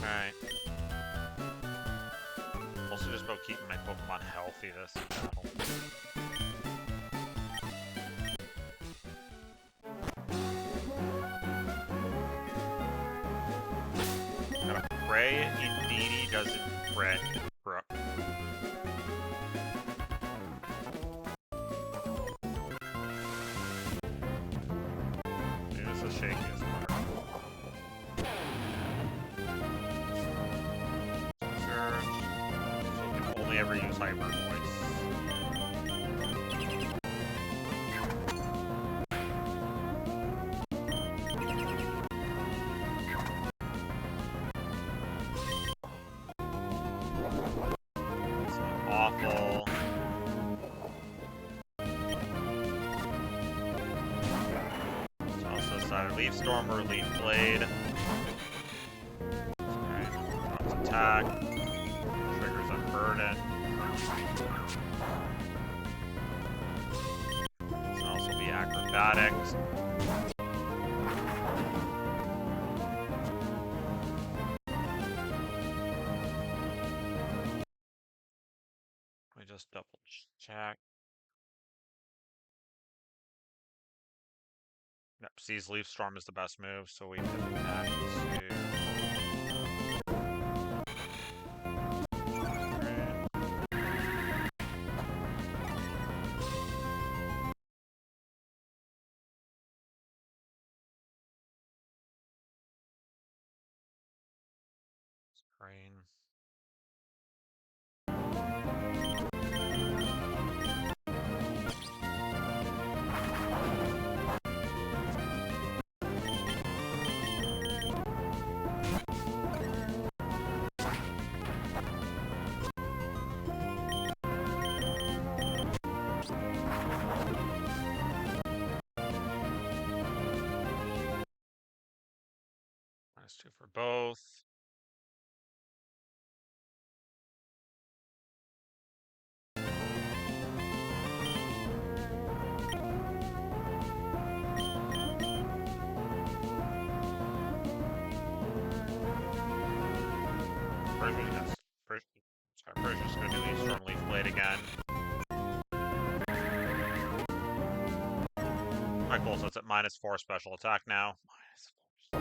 Alright. Also just about keeping my Pokemon healthy this battle. Gotta pray Indeedee doesn't crit Brook. Dude, this is shaky as fuck. Surge. So we can only ever use Hyper Voice. It's awful. So also decided Leaf Storm or Leaf Blade. Alright, attack. Triggers Unburden. This can also be Acrobatics. Let me just double check. Yep, Seize Leaf Storm is the best move, so we put back to... Screen. -2 for both. Persia's gonna do Leaf Storm, Leaf Blade again. Alright, cool, so it's at -4 special attack now. For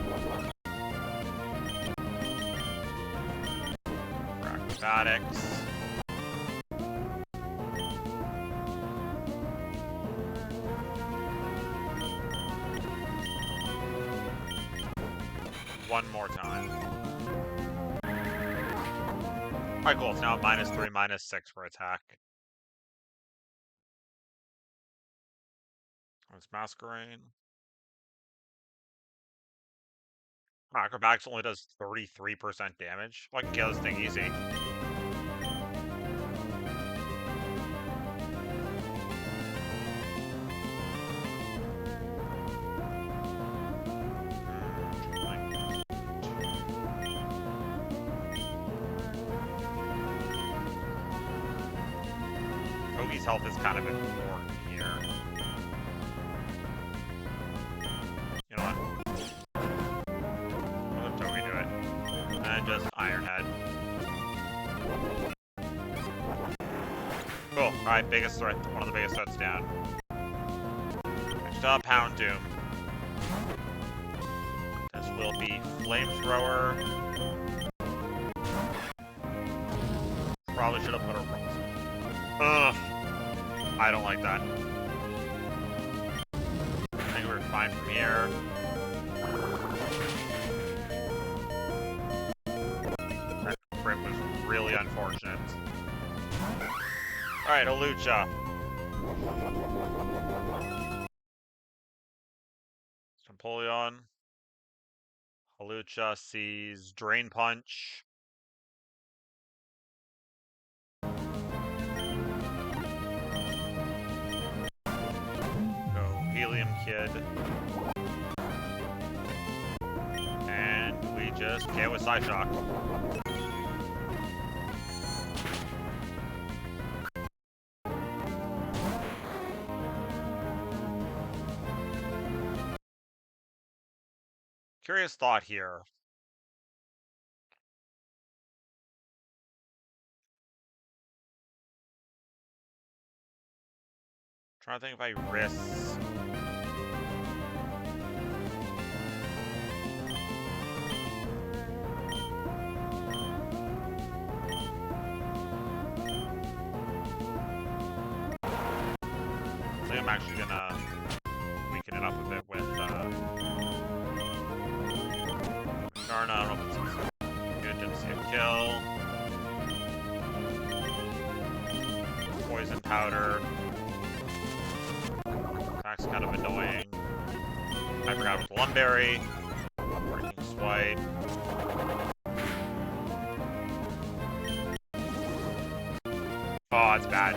acrobatics. One more time. Alright, cool, it's now at -3, -6 for attack. It's Masquerade. Acrobatics only does 33% damage. I can kill this thing easy. Kogi's health is kind of important here. You know what? I'll let Togi do it. And just Ironhead. Cool. Alright, biggest threat. One of the biggest threats down. Next up, Houndoom. This will be Flamethrower. Probably should have put a... Ugh. I don't like that. I think we're fine from here. That crit was really unfortunate. Alright, Hawlucha. Empoleon. Hawlucha sees Drain Punch. Helium Kid. And we just KO with Psyshock. Curious thought here. Trying to think if I risk... I think I'm actually gonna weaken it up a bit with Narna. I don't know if it's good. Didn't see a kill. Poison Powder. That's kind of annoying. I forgot with Lumberry. Breaking Swipe. Oh, it's bad.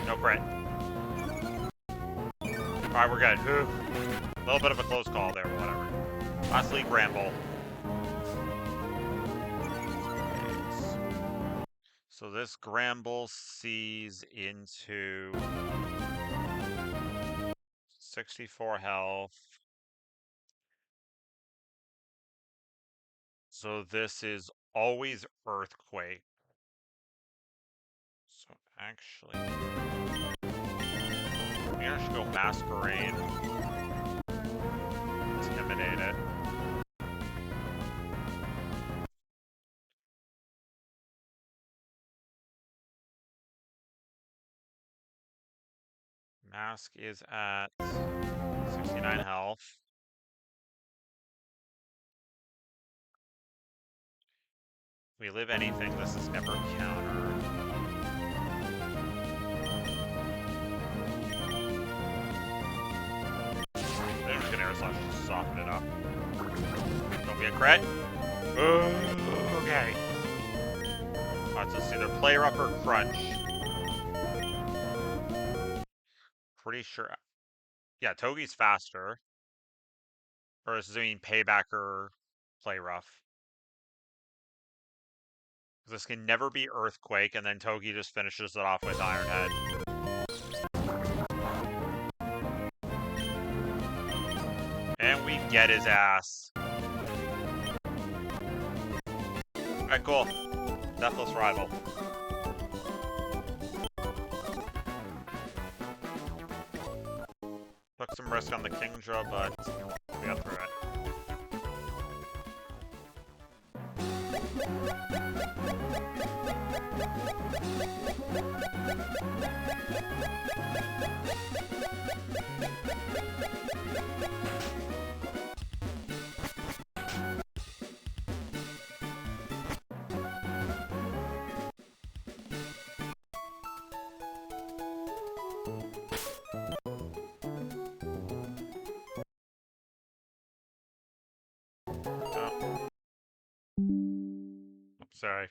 No crit. Alright, we're good. Whew. A little bit of a close call there, but whatever. Lastly, Gramble. So this Gramble sees into 64 health. So this is always Earthquake. So actually, Maybe I should go Masquerade. Intimidate it. Mask is at 69 health. We live anything, this is never countered. I'm just gonna air slash to soften it up. Don't be a crit. Okay. Alright, so it's either player up or crunch. Pretty sure. Yeah, Togi's faster. Or does it mean payback or play rough? Because this can never be Earthquake, and then Togi just finishes it off with Iron Head. And we get his ass. Alright, cool. Deathless Rival. Took some risk on the Kingdra, but we got through it. Oh. Sorry.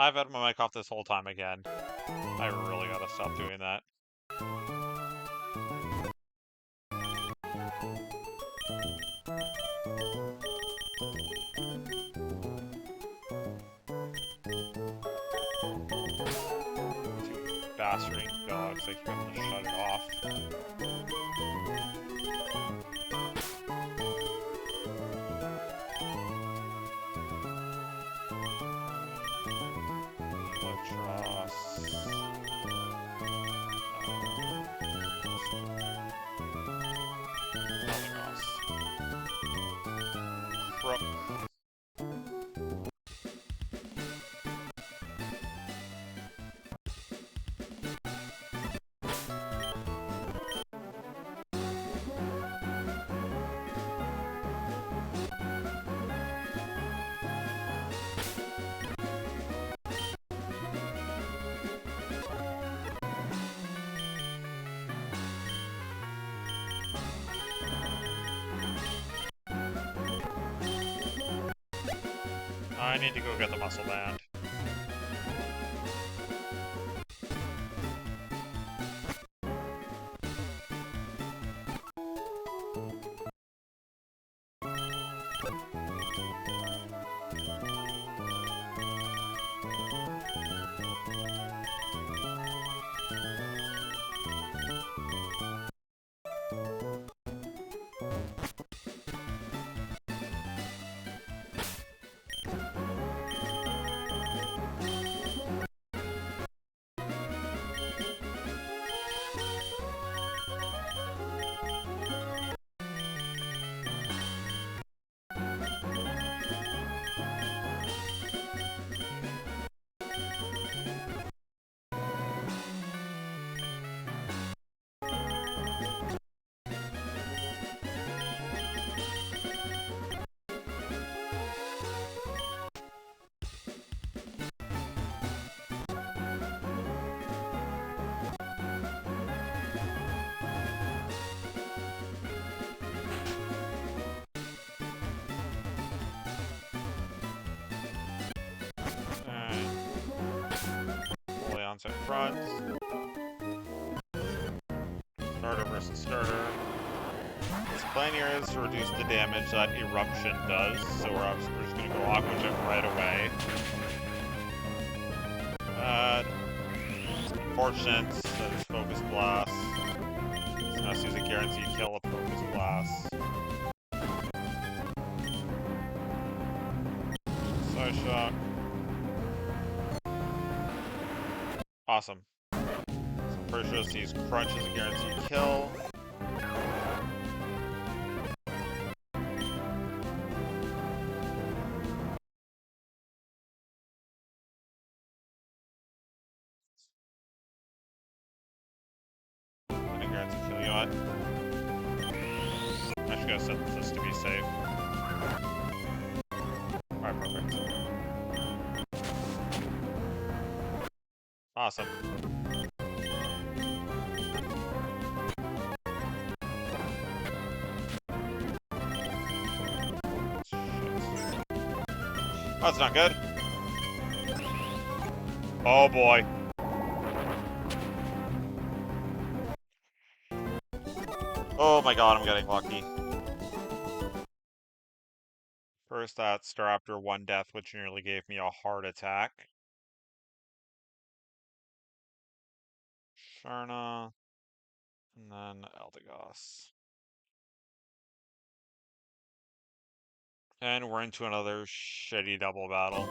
I've had my mic off this whole time again. I really gotta stop doing that. Two bastarding dogs, I keep having to shut it off. I need to go get the muscle band. Fully onset front. Starter versus starter. This plan here is to reduce the damage that eruption does, so we're just going to go Aqua Jet right away. Unfortunate that his Focus Blast. So now sees a guaranteed kill of Focus Blast. Side Shock. Awesome. So pretty sure sees Crunch as a guaranteed kill. And a guaranteed kill, you know what? I should go set this to be safe. Alright, perfect. Awesome. That's not good. Oh boy. Oh my god, I'm getting lucky. First that Staraptor 1 death, which nearly gave me a heart attack. Sharna. And then Eldegoss. And we're into another shitty double battle.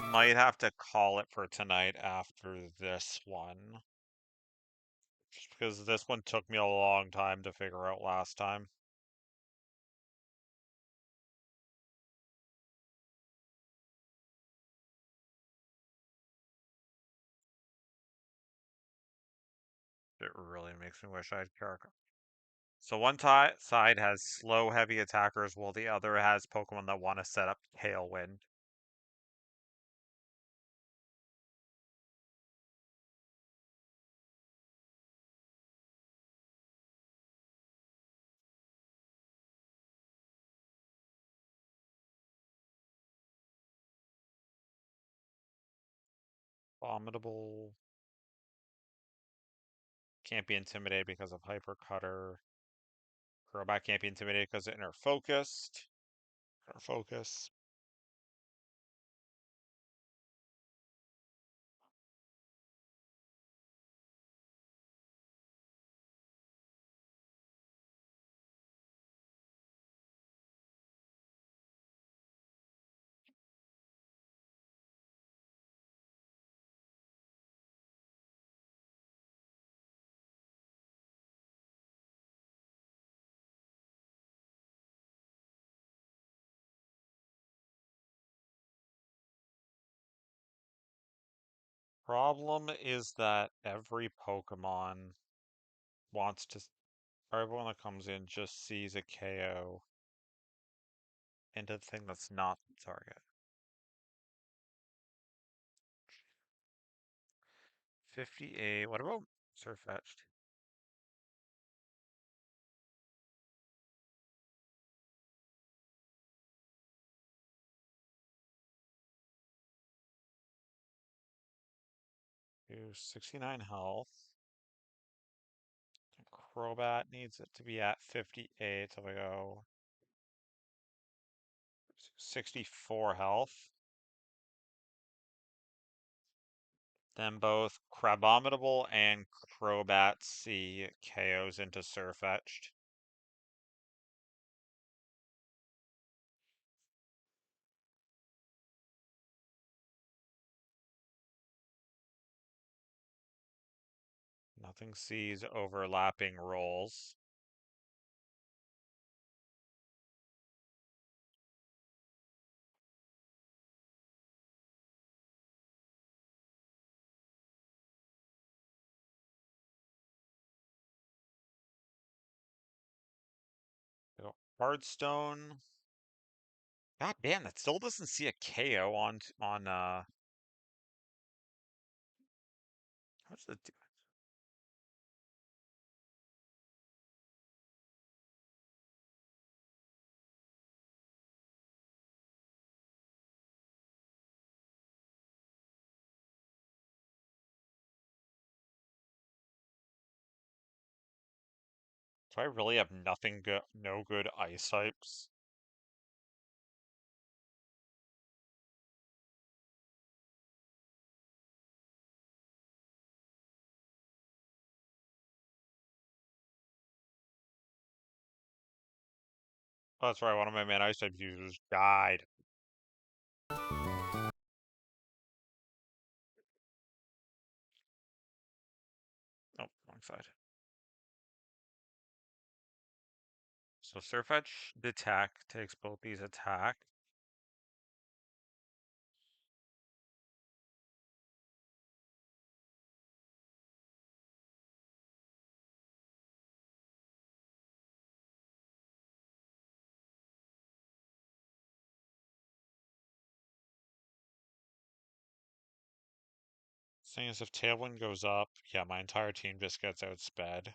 Might have to call it for tonight after this one. Just because this one took me a long time to figure out last time. It really makes me wish I had character. So one side has slow, heavy attackers, while the other has Pokemon that want to set up Tailwind. Abominable. Can't be intimidated because of Hyper Cutter. Crobat can't be intimidated because of Inner Focused. Inner Focus. Problem is that every Pokemon wants to, or everyone that comes in just sees a KO into the thing that's not the target. 58. What about Surfetched? Do 69 health. Crobat needs it to be at 58, so we go 64 health. Then both Crabominable and Crobat see KOs into Surfetched. Nothing sees overlapping rolls. So Hearthstone. God damn, that still doesn't see a KO on. What's the do? Do I really have nothing good, no good ice types? Oh, that's right, one of my main ice types users died. Oh, wrong side. So Surfetch Detect takes both these attack. Seeing as if Tailwind goes up, yeah, my entire team just gets outsped.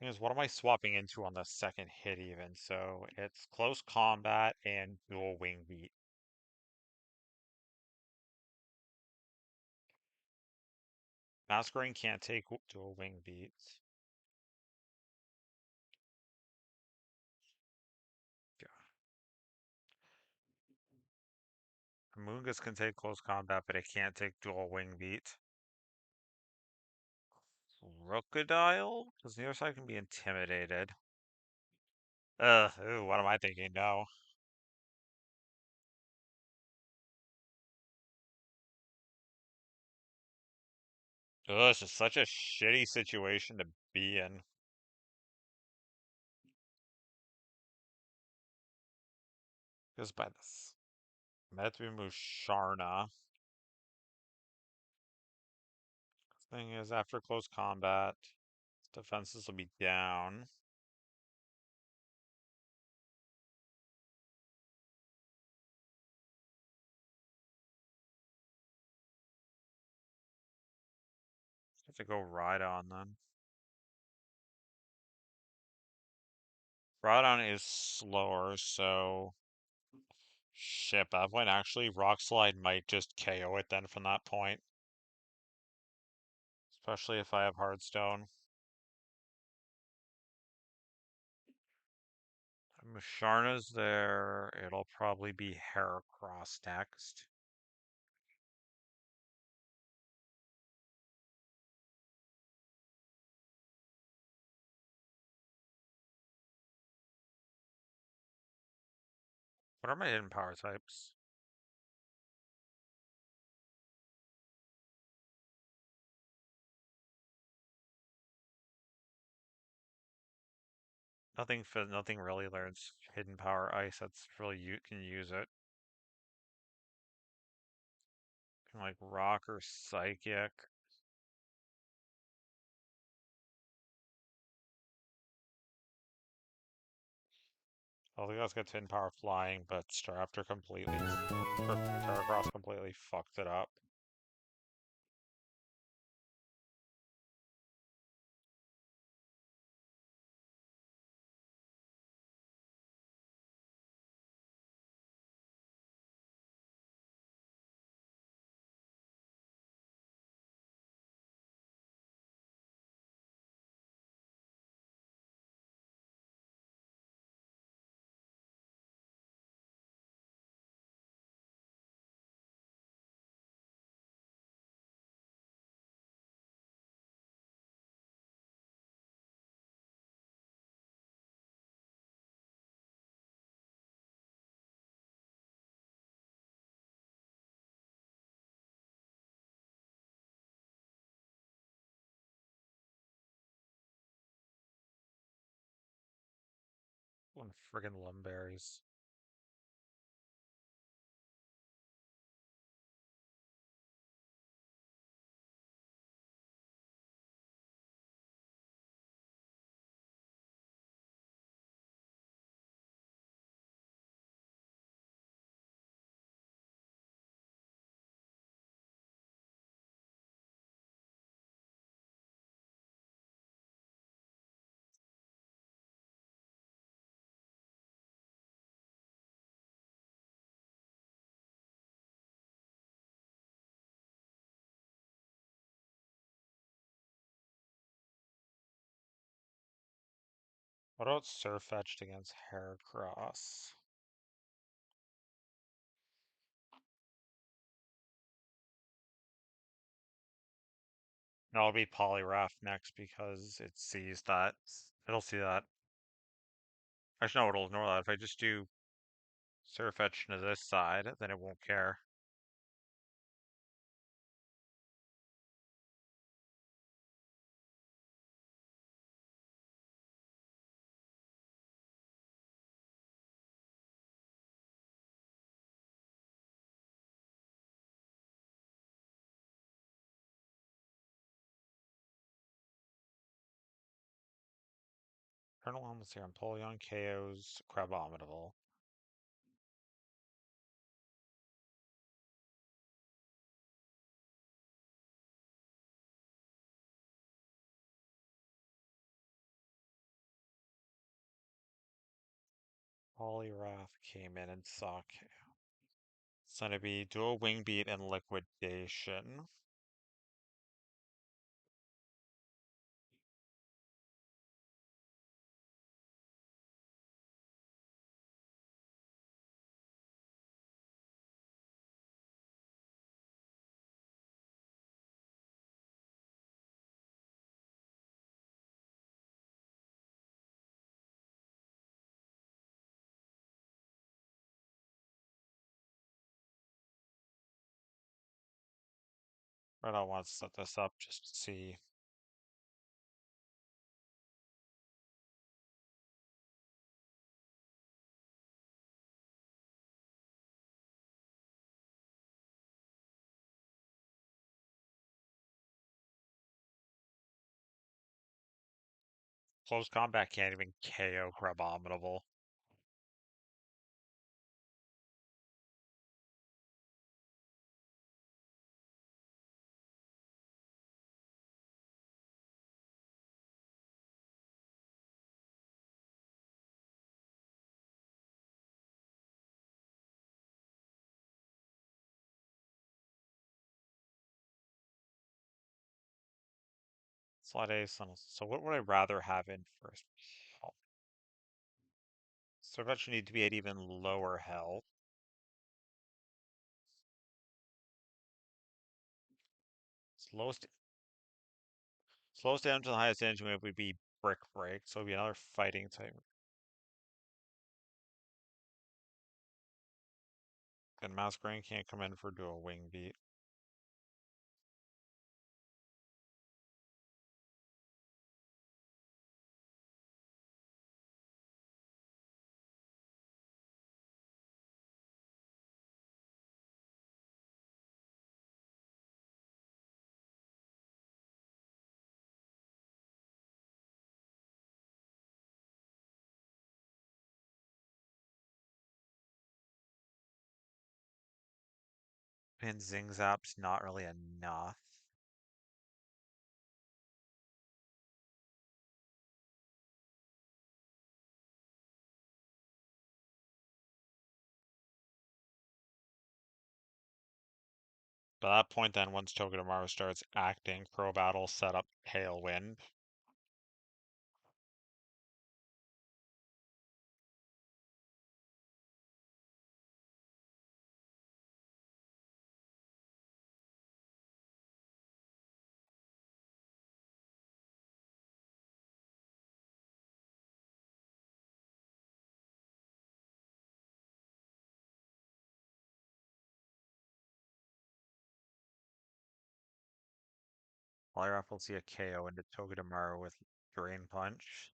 Thing is, what am I swapping into on the second hit even? So it's close combat and dual wing beat. Masquerain can't take dual wing beats. Moongus can take close combat, but it can't take dual wing beat. Crocodile? Because the other side can be intimidated. Ugh, ooh, what am I thinking? No. Ugh, it's just such a shitty situation to be in. Because by this. Methu Musharna. Thing is, after close combat, defenses will be down. Have to go Rhydon then. Rhydon is slower, so shit, at that point actually Rock Slide might just KO it then from that point. Especially if I have Hearthstone. Musharna's there. It'll probably be Heracross next. What are my hidden power types? Nothing really learns hidden power ice that's really you can use it. Like rock or psychic. All the guys got 10 power flying, but Staraptor completely, or Heracross completely fucked it up. One friggin' Lumberries. What about Surfetched against Heracross? No, it'll be Poliwrath next because it sees that. It'll see that. Actually, no, it'll ignore that. If I just do Surfetched to this side, then it won't care. Colonel Helmets here, Empoleon KOs Crabominable. Poliwrath came in and saw KO. It's gonna be Dual Wing Beat and Liquidation. But I want to set this up just to see. Close combat can't even KO Crabominable. Slide ace on. So what would I rather have in first? Oh, so that should need to be at even lower health. Slowest down to the highest energy move would be Brick Break, so it would be another fighting type. And Masquerain can't come in for dual wing beat. And Zing Zap's not really enough. By that point then, once Togedemaru starts acting, Pro Battle set up Tailwind. Polygraph will see a KO into Togedemaru with Drain Punch.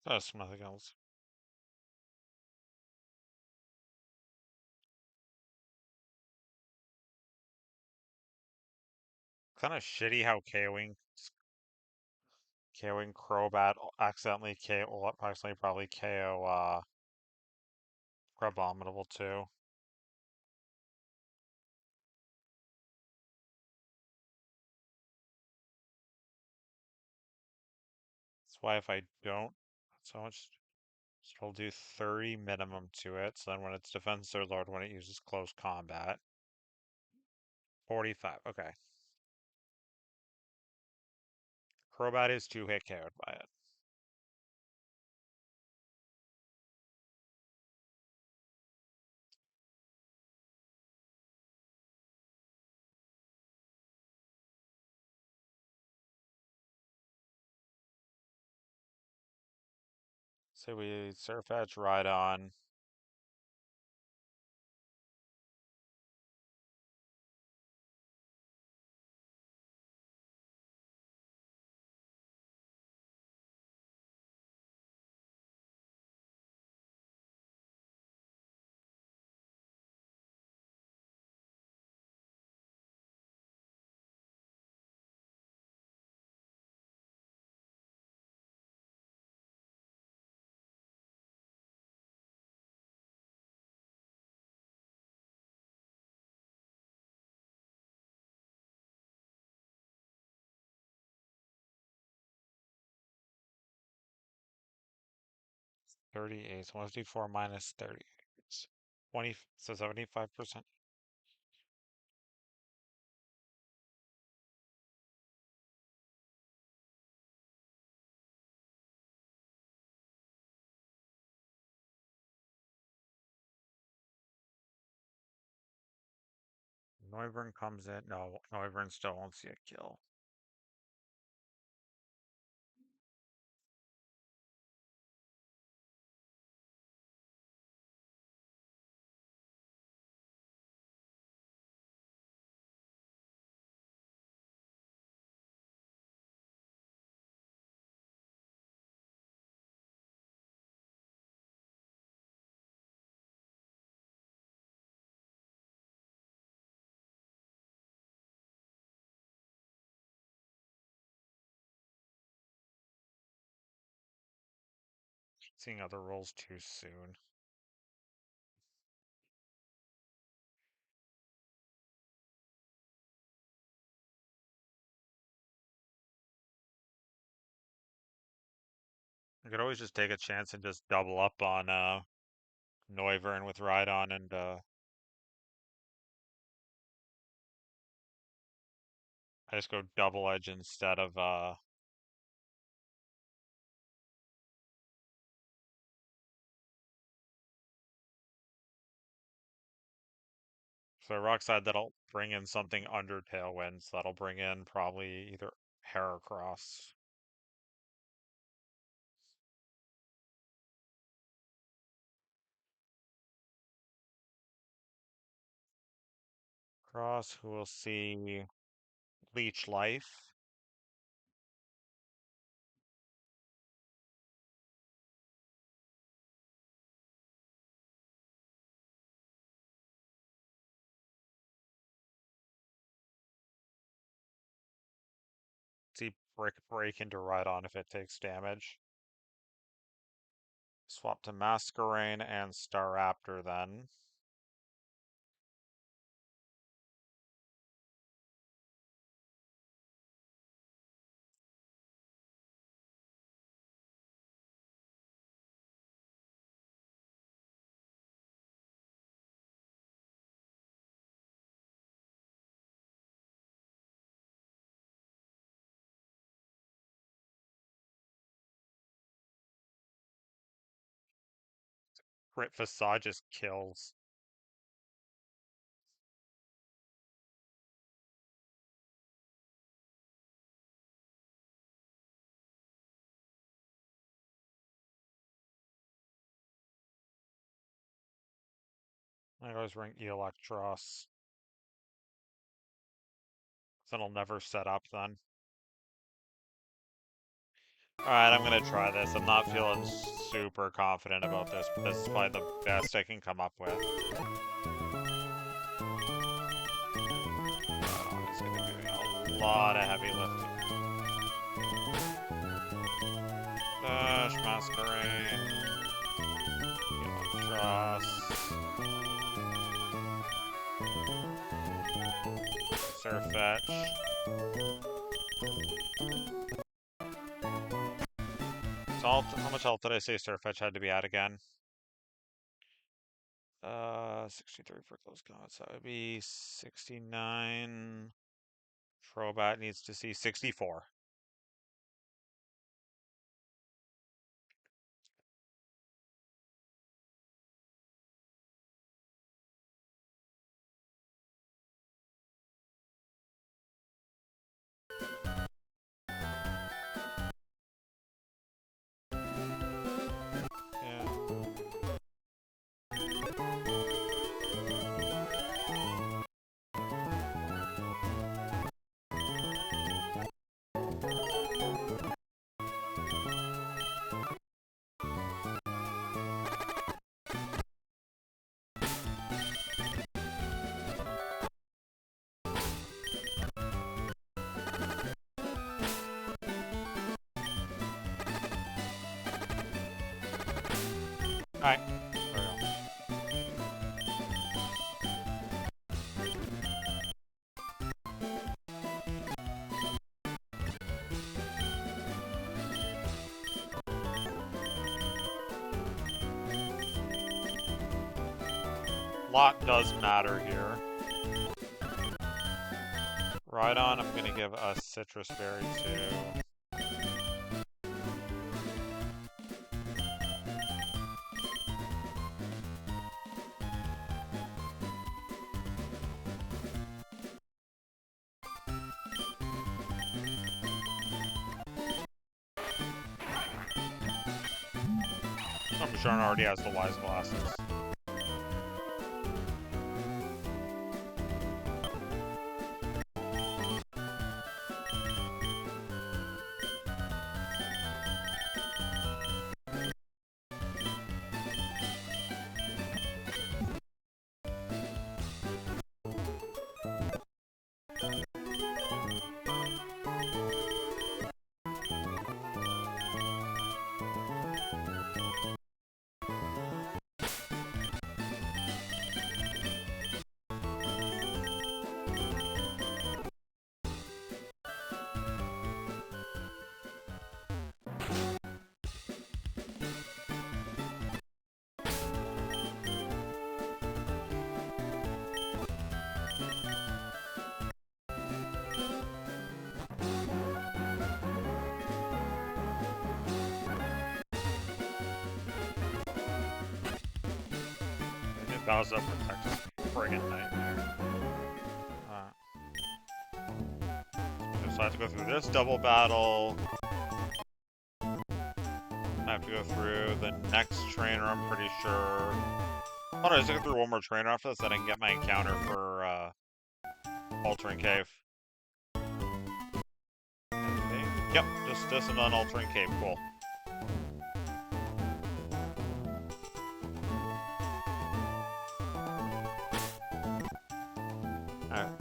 That's nothing else. Kind of shitty how KOing Crobat accidentally KO, well, approximately probably KO Crabominable too. That's why if I don't, so much, so I'll do 30 minimum to it. So then when it's Defense Third Lord, when it uses close combat, 45. Okay. Crobat is 2-hit KO'd by it. So we Surf Edge right on. 38. So let's do 4 minus 30. 20, so 75%. Neuburn comes in. No, Neuburn still won't see a kill. Seeing other rolls too soon. I could always just take a chance and just double up on Neuburn with Rhydon and I just go double edge instead of so Rockside, that'll bring in something under Tailwind, so that'll bring in probably either Heracross. Cross, who will see Leech Life. See Brick Break into Rhydon if it takes damage. Swap to Masquerain and Staraptor then. Crit Facade just kills. I always ring Electros. Then I'll never set up then. Alright, I'm gonna try this. I'm not feeling super confident about this, but this is probably the best I can come up with. It's gonna be doing a lot of heavy lifting. Dash, Masquerain, Electros, Surfetch. So how much health did I say Surfetch had to be at again? 63 for close combat, so that would be 69. Crobat needs to see 64. Alright. Lot does matter here. Rhydon, I'm gonna give a Citrus Berry to. I'm sure it already has the Wise Glasses. Bowser protects us. Friggin' nightmare. So I have to go through this double battle. I have to go through the next trainer, I'm pretty sure. Oh no, I just go through one more trainer after this, then I can get my encounter for Altering Cave. Yep, just this and then Altering Cave, cool. Alright.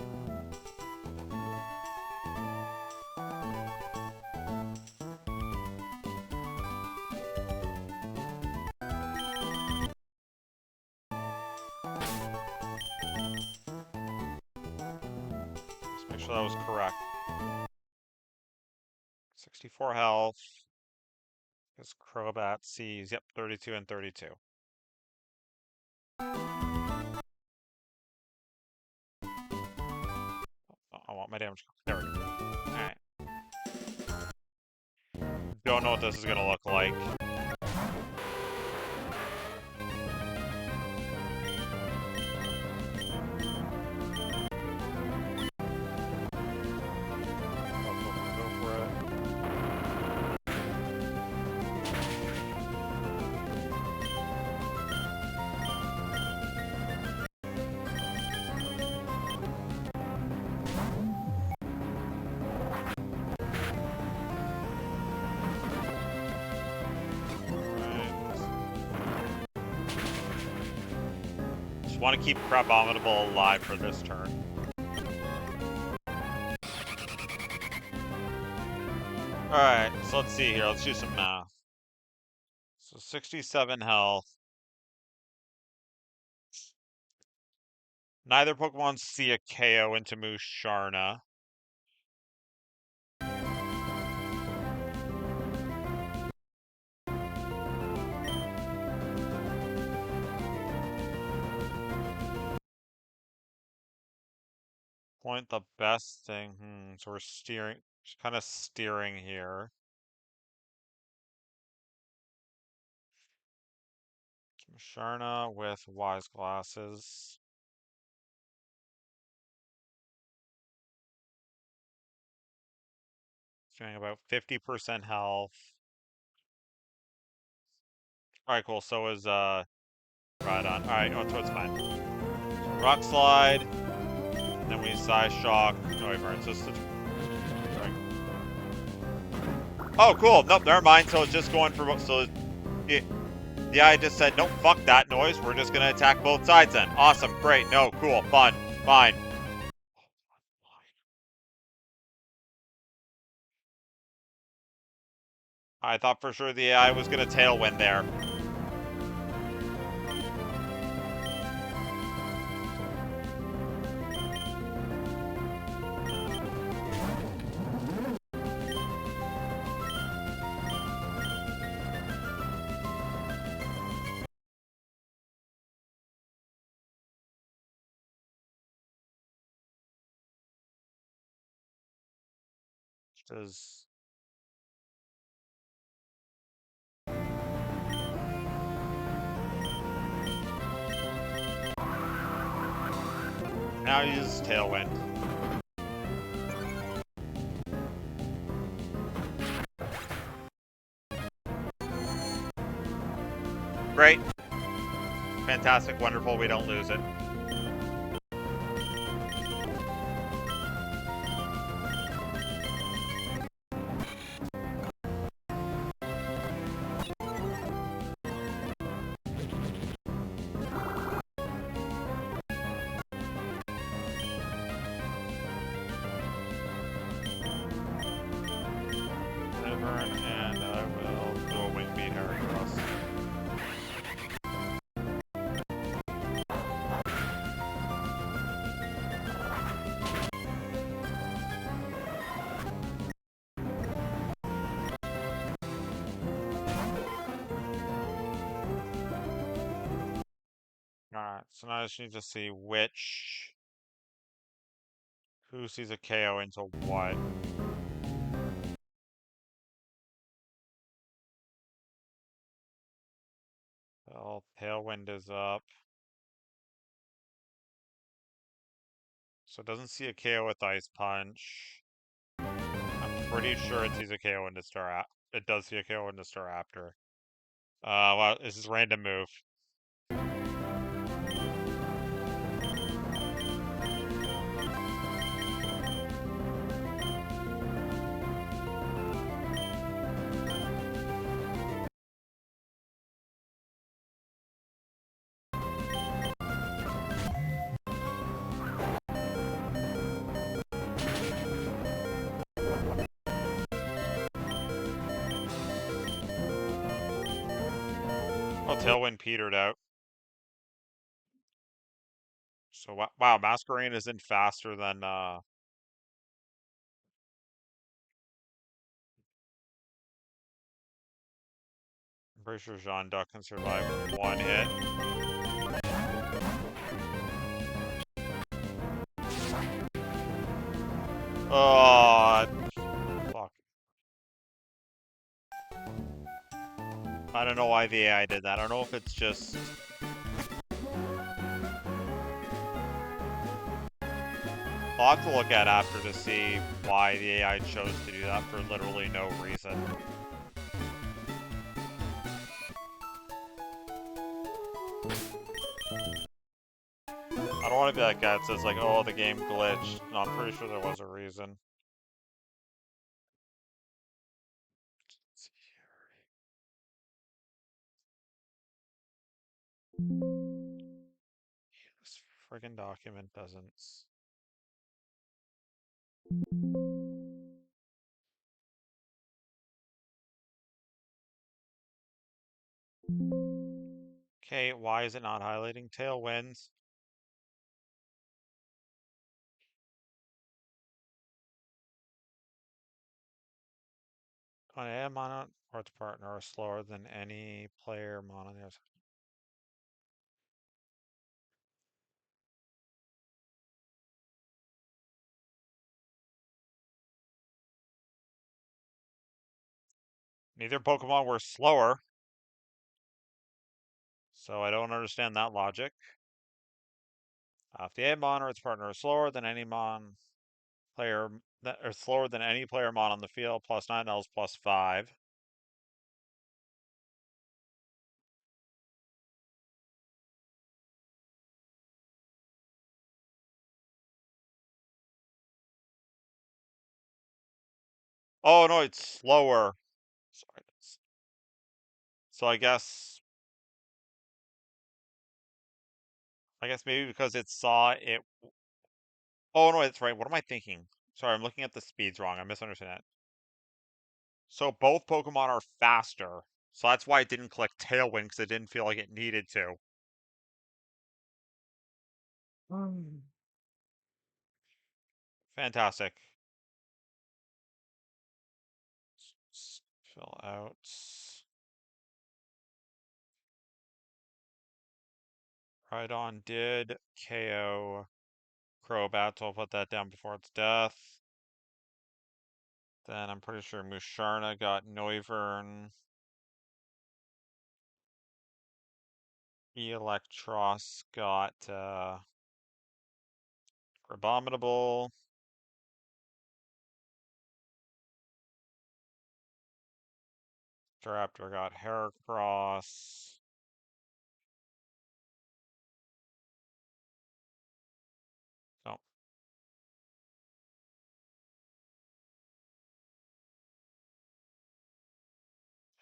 Let's make sure that was correct. 64 health. Because Crobat sees, yep, 32 and 32. Oh, I want my damage. There we go. Alright. Don't know what this is gonna look like. Want to keep Crabominable alive for this turn. Alright, so let's see here. Let's do some math. So 67 health. Neither Pokemon see a KO into Musharna. Point the best thing. So we're steering, kind of steering here. Musharna with Wise Glasses. Doing about 50% health. Alright, cool. So is Rhydon. Alright, oh, so it's fine. Rock Slide. Then we Psy Shock. No, wait, it's just the... Oh, cool. Nope, never mind. So it's just going for... So the I just said, nope, fuck that noise. We're just going to attack both sides then. Awesome. Great. No, cool. Fun. Fine. I thought for sure the AI was going to Tailwind there. Does... Now he uses Tailwind. Great. Fantastic, wonderful, we don't lose it. And I will do a wing beat Heracross. Alright, so now I just need to see who sees a KO into what. Well, Tailwind is up. So it doesn't see a KO with Ice Punch. I'm pretty sure it sees a KO into It does see a KO into Staraptor. Well, this is random move. Oh, Tailwind petered out. So wow, Masquerain isn't faster than I'm pretty sure Jean Duck can survive one hit. Oh, fuck. I don't know why the AI did that. I don't know if it's just... I'll have to look at after to see why the AI chose to do that for literally no reason. I don't want to be that guy that says like, oh, the game glitched. No, I'm pretty sure there was a reason. This friggin' document doesn't... Okay, why is it not highlighting Tailwinds? On a mono or its partner are slower than any player mono. Neither Pokemon were slower, so I don't understand that logic. If the Amon or its partner is slower than any Mon player that or slower than any player Mon on the field, +9 Ls +5. Oh no, it's slower. Sorry. So I guess maybe because it saw it. Oh no, that's right. What am I thinking? Sorry, I'm looking at the speeds wrong. I misunderstood that. So both Pokemon are faster. So that's why it didn't click Tailwind, because it didn't feel like it needed to. Fantastic. Fill out. Rhydon did KO Crobat, so I'll put that down before its death. Then I'm pretty sure Musharna got Noivern. Electros got Abominable. Raptor got Heracross. Oh.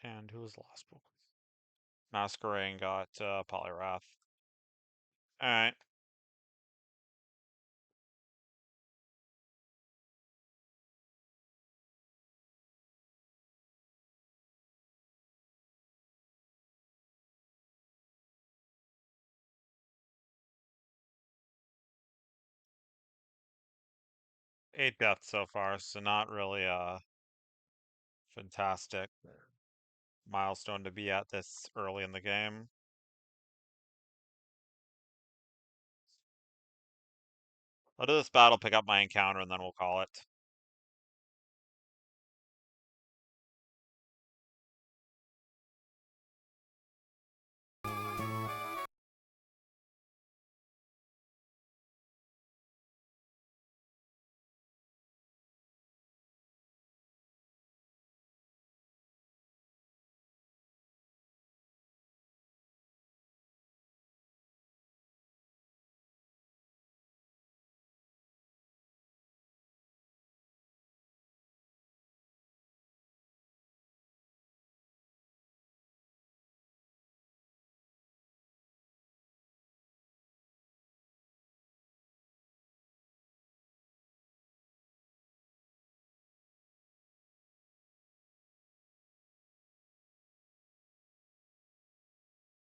And who was the last book? Masquerain got Poliwrath. Alright. Eight deaths so far, so not really a fantastic milestone to be at this early in the game. I'll do this battle, pick up my encounter, and then we'll call it.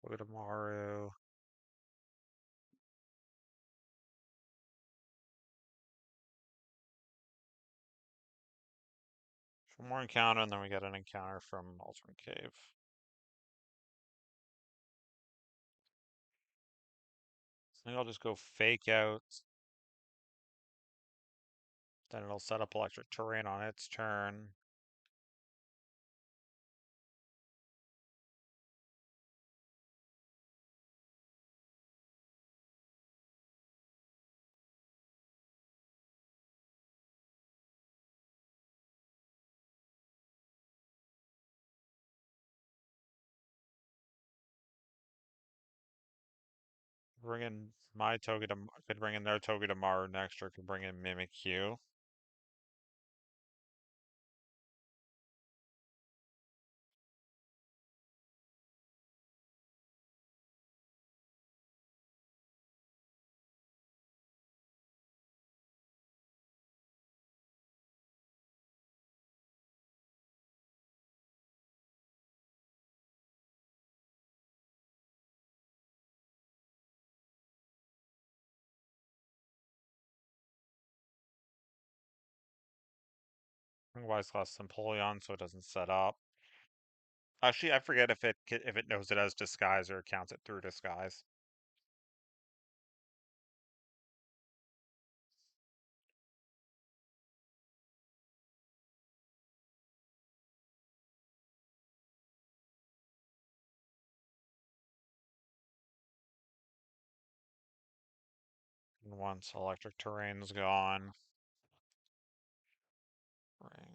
Togedemaru. One more encounter, and then we get an encounter from Alternate Cave. I think I'll just go Fake Out. Then it'll set up Electric Terrain on its turn. Bring in my Togedemaru. Could bring in their Togedemaru next, or could bring in Mimikyu. Wise Class Empoleon, so it doesn't set up. Actually, I forget if it knows it as Disguise or counts it through Disguise. And once Electric Terrain's gone, bring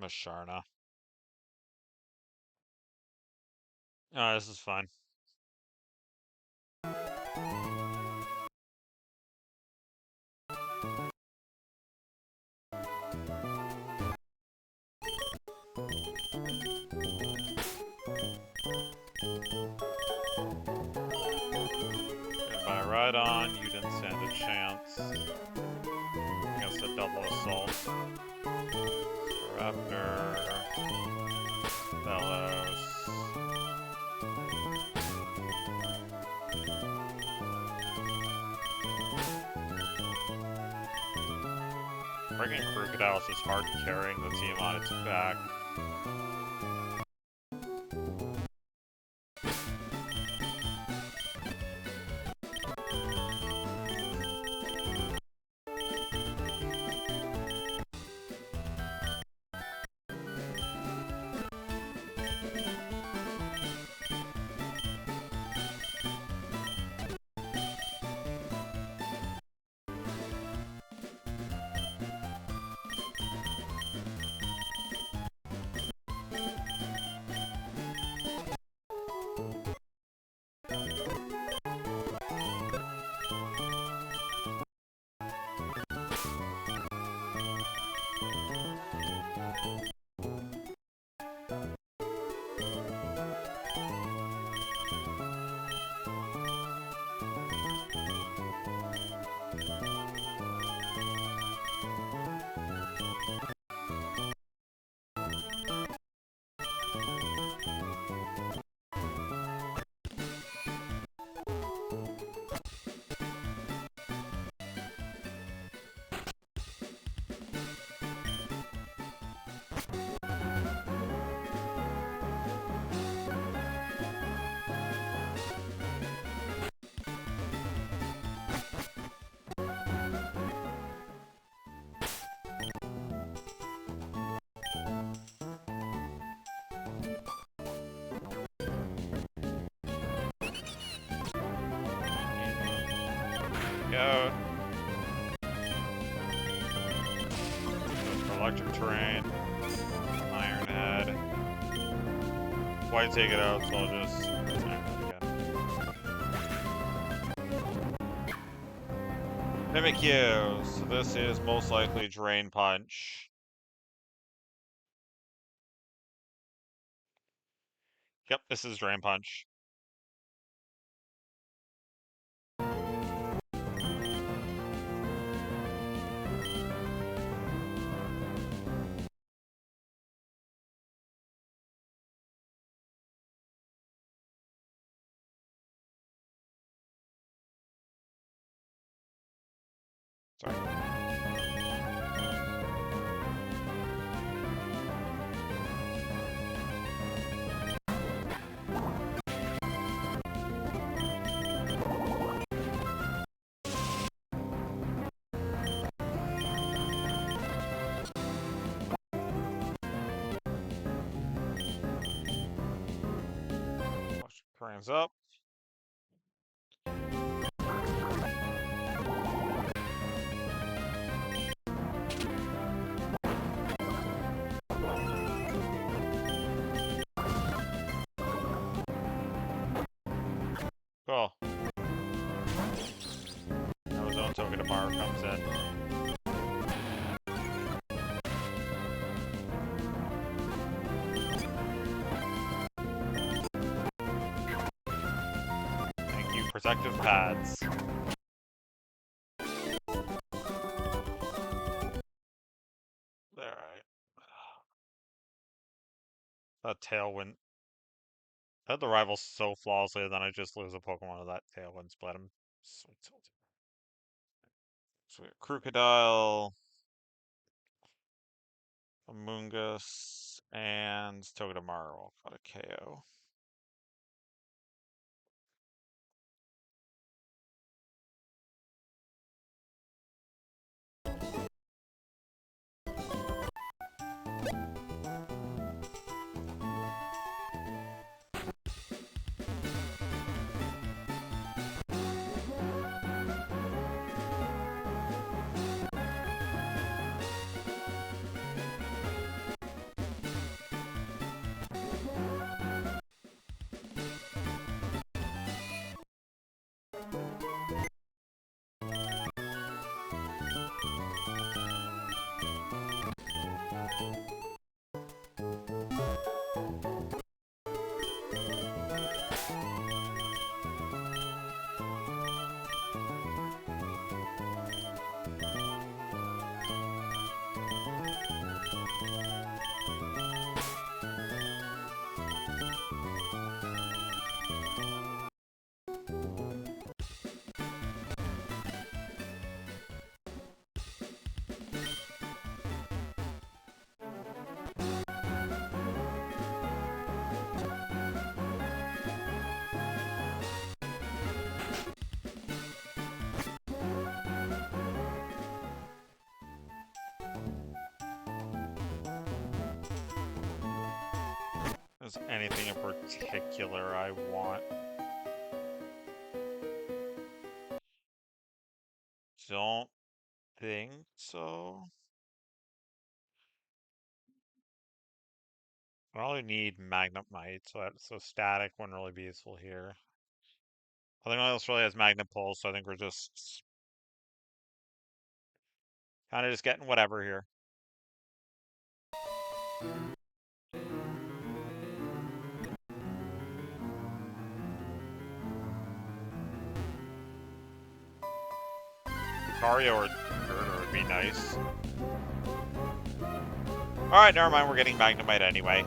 Musharna. Oh, this is fun. By Rhydon, you didn't stand a chance against a double assault. Raptor, Bellows. Bringing Crocodiles is hard carrying the team on its back. Go. Electric terrain. Iron head. Why take it out, so I'll just iron head again. Mimic you. So this is most likely Drain Punch. Yep, this is Drain Punch. Sorry. Watch the frames up. Cool. Now his own token tomorrow comes in. Thank you, protective pads. Alright. That Tailwind. I had the rivals so flawlessly, then I just lose a Pokemon to that Tailwind split him. So tilted. So we got Crocodile, Amoonguss, and Togedemaru got a KO. Is anything in particular I want? Don't think so. I only need Magnemite, so static wouldn't really be useful here. I think else really has Magnet Pulse, so I think we're just kind of just getting whatever here. Lucario or Girder would be nice. Alright, never mind, we're getting Magnemite anyway.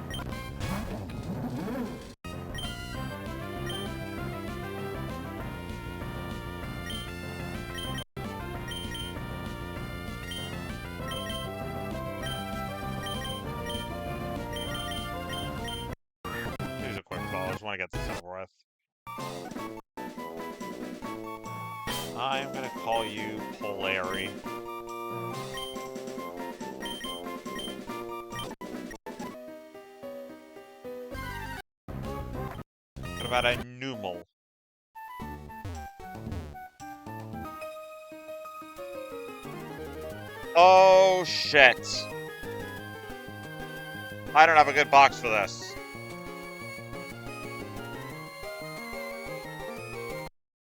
just want to get this over with. I'm gonna call you Polari. What about a Numal? Oh, shit. I don't have a good box for this.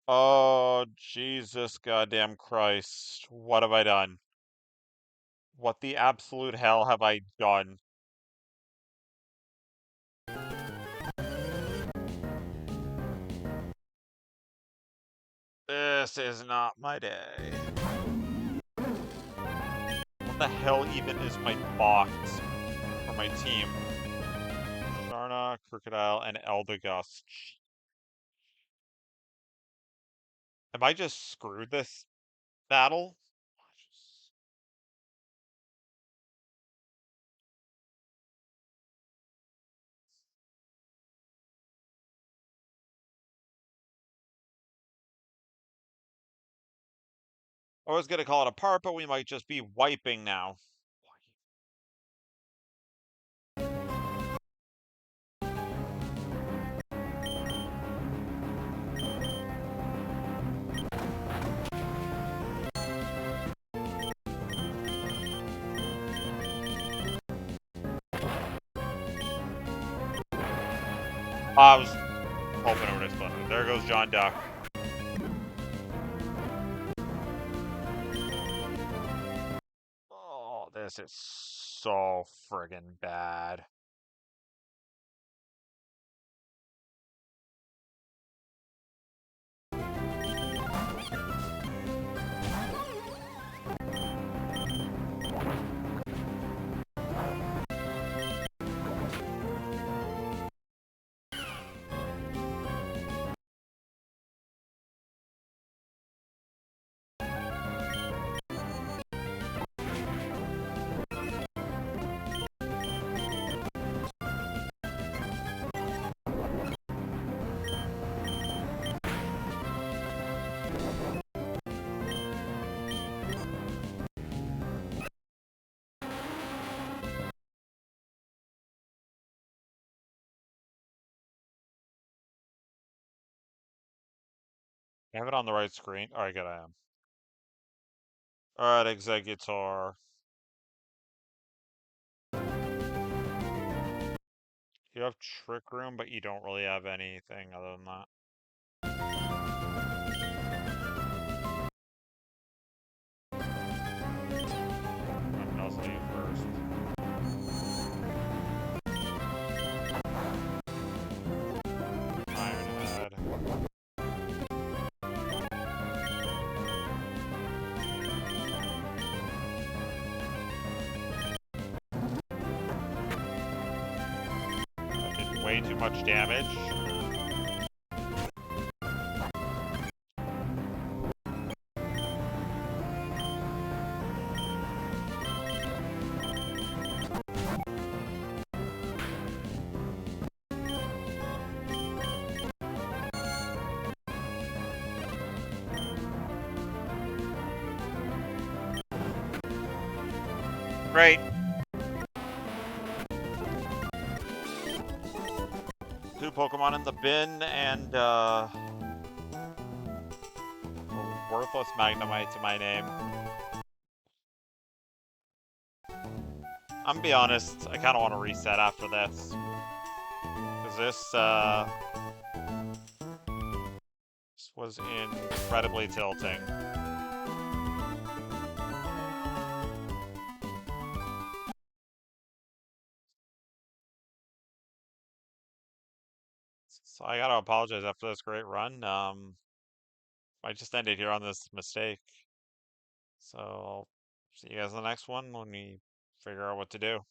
Oh, Jesus goddamn Christ. What have I done? What the absolute hell have I done? This is not my day. What the hell even is my box for my team? Sharna, Crocodile, and Eldegust. Am I just screwed this battle? I was gonna call it a part, but we might just be wiping now. I was hoping it would explode. There goes John Duck. Oh, this is so friggin' bad. I have it on the right screen. Alright, good, I am. Alright, Executor. You have Trick Room, but you don't really have anything other than that. I'm nuzzling you first. Iron Head. That did way too much damage. Great. Two Pokemon in the bin and a worthless Magnemite to my name. I'm gonna be honest, I kinda wanna reset after this. Cause this was incredibly tilting. So I gotta apologize after this great run. I just ended here on this mistake. So, see you guys in the next one when we figure out what to do.